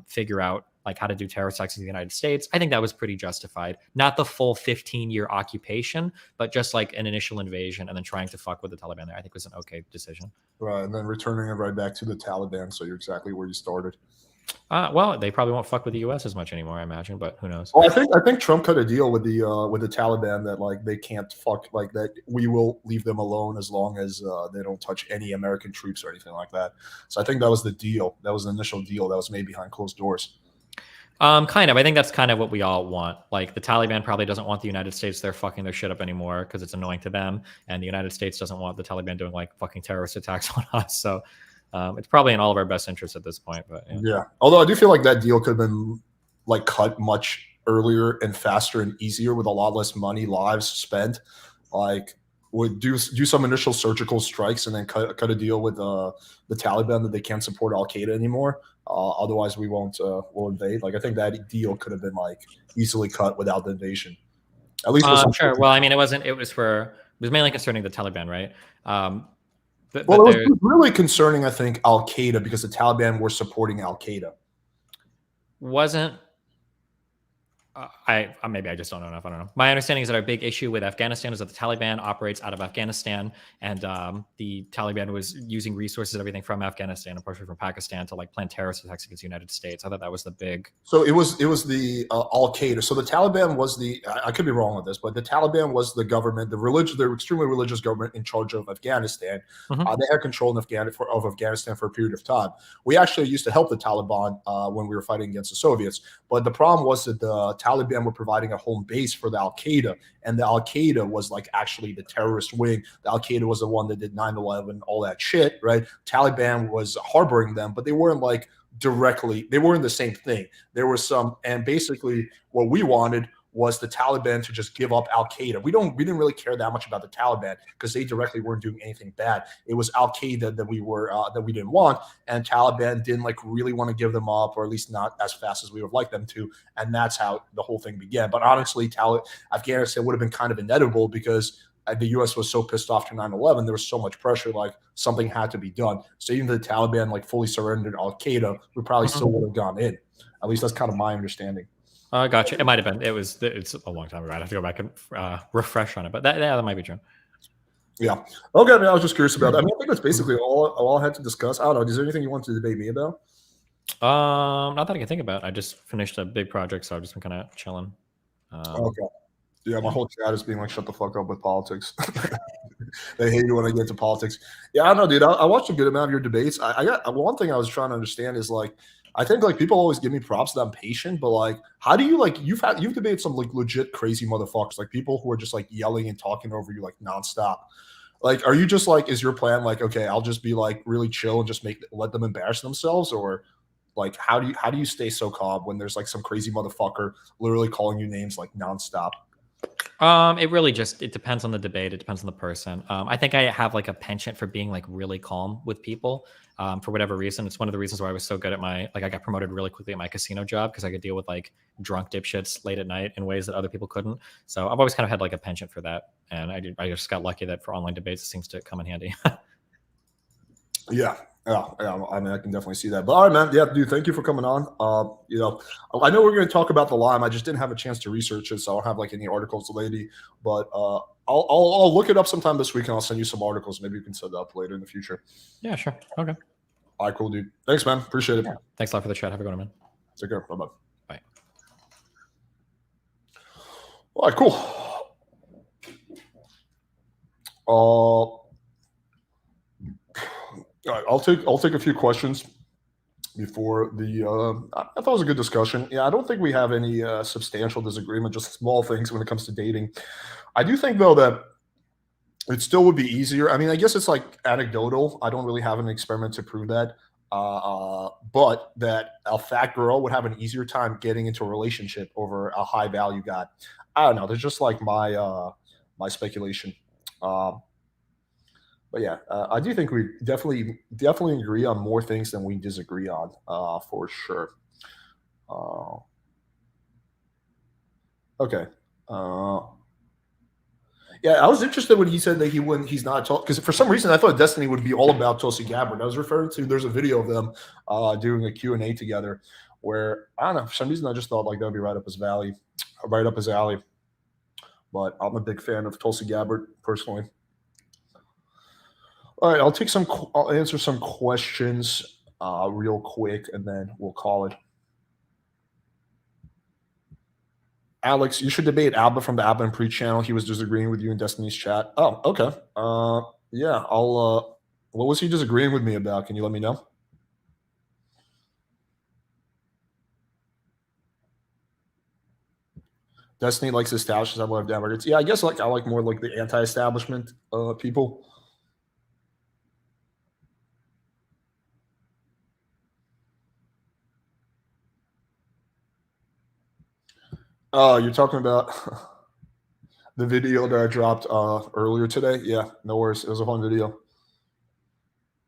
figure out like how to do terrorist attacks in the United States. I think that was pretty justified. Not the full 15-year occupation, but just like an initial invasion and then trying to fuck with the Taliban there, I think was an okay decision. Right, and then returning it right back to the Taliban. So you're exactly where you started. Well, they probably won't fuck with the U.S. as much anymore, I imagine, but who knows? Well, I think Trump cut a deal with the Taliban that like they can't fuck like that. We will leave them alone as long as they don't touch any American troops or anything like that. So I think that was the deal. That was the initial deal that was made behind closed doors. Kind of. I think that's kind of what we all want. Like the Taliban probably doesn't want the United States there fucking their shit up anymore because it's annoying to them, and the United States doesn't want the Taliban doing like fucking terrorist attacks on us. So it's probably in all of our best interests at this point. But yeah. Although I do feel like that deal could have been like cut much earlier and faster and easier with a lot less money, lives spent. Like would do some initial surgical strikes and then cut a deal with the Taliban that they can't support Al Qaeda anymore. Otherwise, we won't we'll invade. Like I think that deal could have been like easily cut without the invasion. At least sure. Well, I mean, it wasn't. It was mainly concerning the Taliban, right? But it was really concerning, I think, Al Qaeda because the Taliban were supporting Al Qaeda. Wasn't. Maybe I just don't know enough. I don't know. My understanding is that our big issue with Afghanistan is that the Taliban operates out of Afghanistan, and the Taliban was using resources, everything from Afghanistan and partially from Pakistan, to like plan terrorist attacks against the United States. I thought that was the big. So it was the Al Qaeda. So the Taliban was I could be wrong with this, but the Taliban was the government, the extremely religious government in charge of Afghanistan. Mm-hmm. They had control of Afghanistan for a period of time. We actually used to help the Taliban when we were fighting against the Soviets, but the problem was that the Taliban were providing a home base for the Al Qaeda, and the Al Qaeda was like actually the terrorist wing. The Al Qaeda was the one that did 9/11, all that shit, right? Taliban was harboring them, but they weren't like directly. They weren't the same thing. There was some, and basically what we wanted was the Taliban to just give up Al Qaeda. We didn't really care that much about the Taliban because they directly weren't doing anything bad. It was Al Qaeda that we didn't want, and Taliban didn't like really want to give them up, or at least not as fast as we would like them to. And that's how the whole thing began. But honestly, Afghanistan would have been kind of inedible because the U.S. was so pissed off to 9/11. There was so much pressure, like something had to be done. So even if the Taliban like fully surrendered Al Qaeda, we probably still would have gone in. At least that's kind of my understanding. Gotcha. It might have been. It's a long time ago. I'd have to go back and refresh on it, but that might be true. Yeah. Okay. I mean, I was just curious about that. I mean, I think that's basically all I had to discuss. I don't know. Is there anything you want to debate me about? Not that I can think about. I just finished a big project, so I've just been kind of chilling. Okay. Yeah, my whole chat is being like, shut the fuck up with politics. They hate it when I get to politics. Yeah, I don't know, dude. I watched a good amount of your debates. I got one thing I was trying to understand is like, I think like people always give me props that I'm patient, but like, how do you like you've debated some like legit crazy motherfuckers, like people who are just like yelling and talking over you like nonstop. Like, are you just like, is your plan like, okay, I'll just be like really chill and just let them embarrass themselves, or like how do you stay so calm when there's like some crazy motherfucker literally calling you names like nonstop? It really it depends on the debate. It depends on the person. I think I have like a penchant for being like really calm with people. For whatever reason, it's one of the reasons why I was so good at I got promoted really quickly at my casino job because I could deal with like drunk dipshits late at night in ways that other people couldn't. So I've always kind of had like a penchant for that, and I just got lucky that for online debates it seems to come in handy. Yeah. I mean, I can definitely see that. But all right, man. Yeah, dude, thank you for coming on. I know we're going to talk about the Lyme. I just didn't have a chance to research it, so I don't have like any articles lately. But I'll look it up sometime this week, and I'll send you some articles. Maybe you can set it up later in the future. Yeah, sure. Okay. All right, cool, dude. Thanks, man. Appreciate it. Yeah. Thanks a lot for the chat. Have a good one, man. Take care. Bye-bye. Bye. All right, cool. All right, I'll take a few questions before the. I thought it was a good discussion. Yeah, I don't think we have any substantial disagreement, just small things when it comes to dating. I do think though that it still would be easier. I mean, I guess it's like anecdotal. I don't really have an experiment to prove that. But that a fat girl would have an easier time getting into a relationship over a high value guy. I don't know. There's just like my speculation. But yeah, I do think we definitely agree on more things than we disagree on, for sure. Okay. Yeah, I was interested when he said that he's not because for some reason I thought Destiny would be all about Tulsi Gabbard. I was referring to there's a video of them doing a Q&A together where I don't know, for some reason I just thought like that would be right up his alley. But I'm a big fan of Tulsi Gabbard personally. All right, I'll answer some questions. real quick, and then we'll call it. Alex, you should debate Alba from the Alba and Pre channel. He was disagreeing with you in Destiny's chat. Oh, okay. Yeah, I'll. What was he disagreeing with me about? Can you let me know? Destiny likes establishments. I love down records. Yeah, I guess I like more like the anti-establishment people. Oh, you're talking about the video that I dropped earlier today? Yeah, no worries. It was a fun video.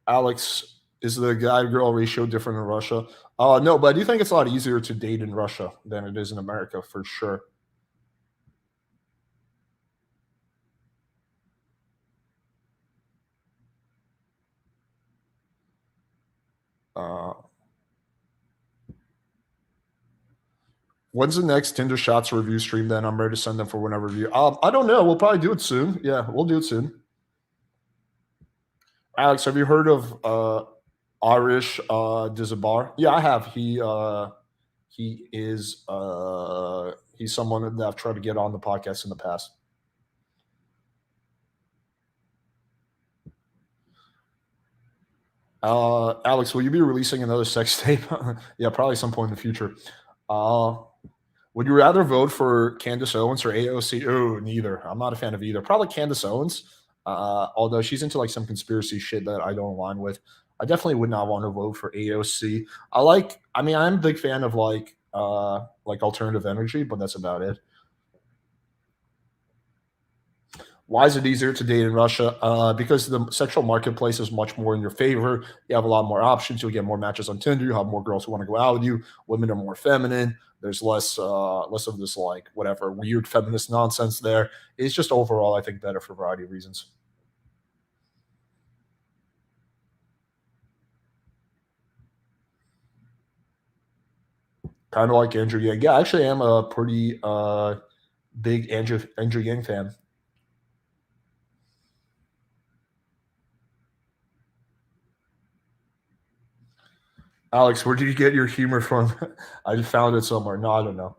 Alex, is the guy-girl ratio different in Russia? No, but I do think it's a lot easier to date in Russia than it is in America, for sure. When's the next Tinder Shots review stream then? I'm ready to send them for whenever review. I don't know. We'll probably do it soon. Yeah, we'll do it soon. Alex, have you heard of Arish Dizabar? Yeah, I have. He's someone that I've tried to get on the podcast in the past. Alex, will you be releasing another sex tape? Yeah, probably some point in the future. Would you rather vote for Candace Owens or AOC? Oh, neither. I'm not a fan of either. Probably Candace Owens, although she's into like some conspiracy shit that I don't align with. I definitely would not want to vote for AOC. I'm a big fan of like alternative energy, but that's about it. Why is it easier to date in Russia? Because the sexual marketplace is much more in your favor. You have a lot more options. You'll get more matches on Tinder. You have more girls who want to go out with you. Women are more feminine. There's less of this like whatever weird feminist nonsense there. It's just overall, I think, better for a variety of reasons. Kind of like Andrew Yang. Yeah, I actually am a pretty big Andrew Yang fan. Alex, where did you get your humor from? I just found it somewhere. No, I don't know.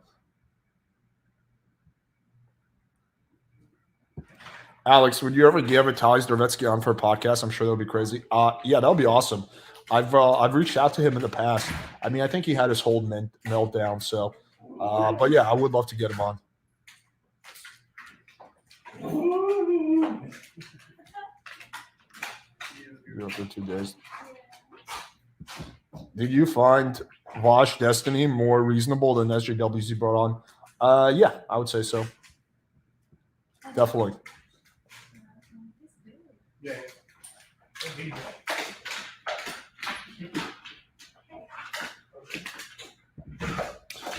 Alex, would you ever advertise Dorvetsky on for a podcast? I'm sure that would be crazy. Yeah, that would be awesome. I've reached out to him in the past. I mean, I think he had his whole meltdown. So, but yeah, I would love to get him on. For 2 days. Did you find Vosh Destiny more reasonable than SJWs you brought on? Yeah, I would say so. Definitely. Yeah.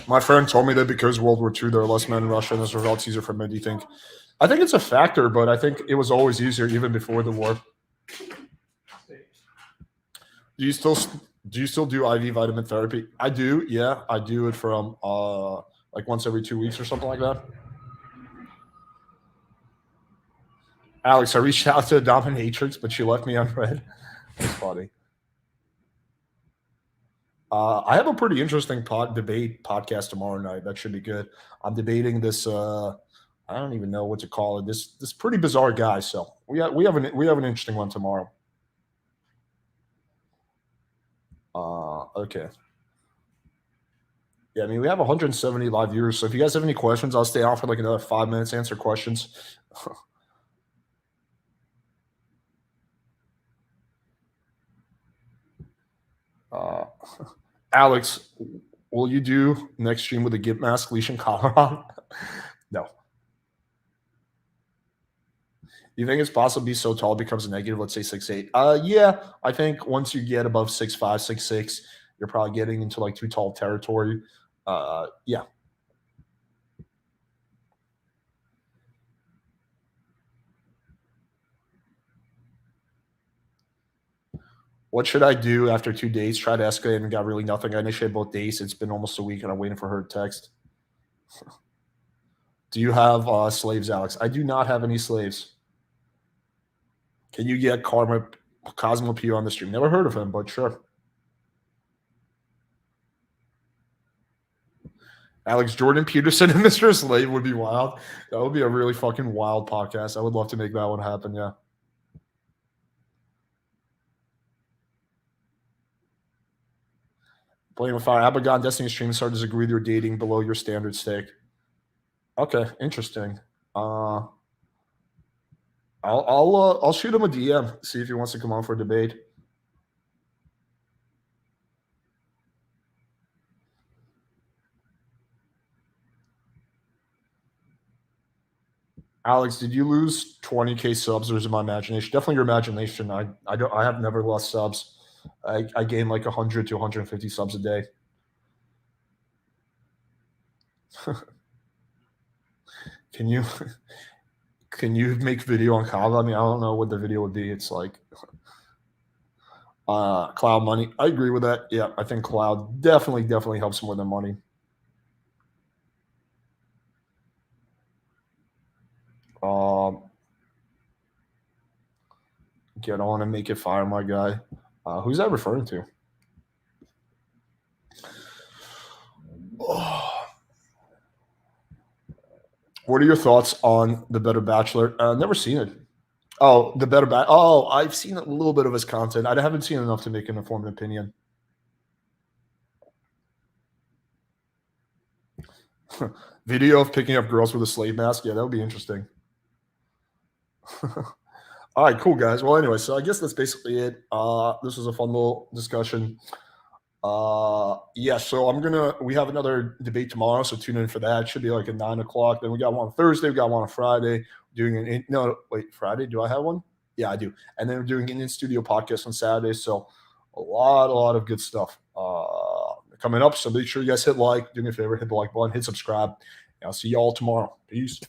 My friend told me that because World War II, there are less men in Russia, and as a result, it's easier for men. Do you think? I think it's a factor, but I think it was always easier even before the war. Do you still do IV vitamin therapy? I do. Yeah, I do it from like once every 2 weeks or something like that. Alex, I reached out to Dominatrix, but she left me unread. That's funny. I have a pretty interesting debate podcast tomorrow night. That should be good. I'm debating this. I don't even know what to call it. This pretty bizarre guy. So we have an interesting one tomorrow. Okay. Yeah, I mean, we have 170 live viewers. So if you guys have any questions, I'll stay on for like another 5 minutes, answer questions. Alex, will you do next stream with a gimp mask, leash, and collar on? No. You think it's possible to be so tall it becomes a negative, let's say 6'8"? Yeah, I think once you get above 6'5", 6'6", you're probably getting into like too tall territory. Yeah. What should I do after 2 dates? Try to escalate and got really nothing. I initiated both dates. It's been almost a week and I'm waiting for her to text. Do you have slaves, Alex? I do not have any slaves. Can you get Cosmo P on the stream? Never heard of him, but sure. Alex Jordan Peterson and Mr. Slave would be wild. That would be a really fucking wild podcast. I would love to make that one happen. Yeah. Playing with fire. Abagon Destiny stream starters agree they're dating below your standard stake. Okay, interesting. I'll shoot him a DM, see if he wants to come on for a debate. Alex, did you lose 20K subs, or is it my imagination? Definitely your imagination. I have never lost subs. I gain like 100 to 150 subs a day. Can you make video on Kava? I mean, I don't know what the video would be. It's like cloud money. I agree with that. Yeah, I think cloud definitely helps more than money. Get on and make it fire, my guy. Who's that referring to? What are your thoughts on The Better Bachelor? Never seen it. Oh, The Better Bachelor. Oh, I've seen a little bit of his content. I haven't seen enough to make an informed opinion. Video of picking up girls with a slave mask. Yeah, that would be interesting. All right, cool, guys. Well, anyway, so I guess that's basically it. This was a fun little discussion. Yeah, so we have another debate tomorrow, so tune in for that. It should be like at 9 o'clock. Then we got one on Thursday, we got one on Friday. Friday, do I have one? Yeah, I do. And then we're doing an in-studio podcast on Saturday, so a lot of good stuff coming up. So make sure you guys hit like, do me a favor, hit the like button, hit subscribe. And I'll see y'all tomorrow. Peace.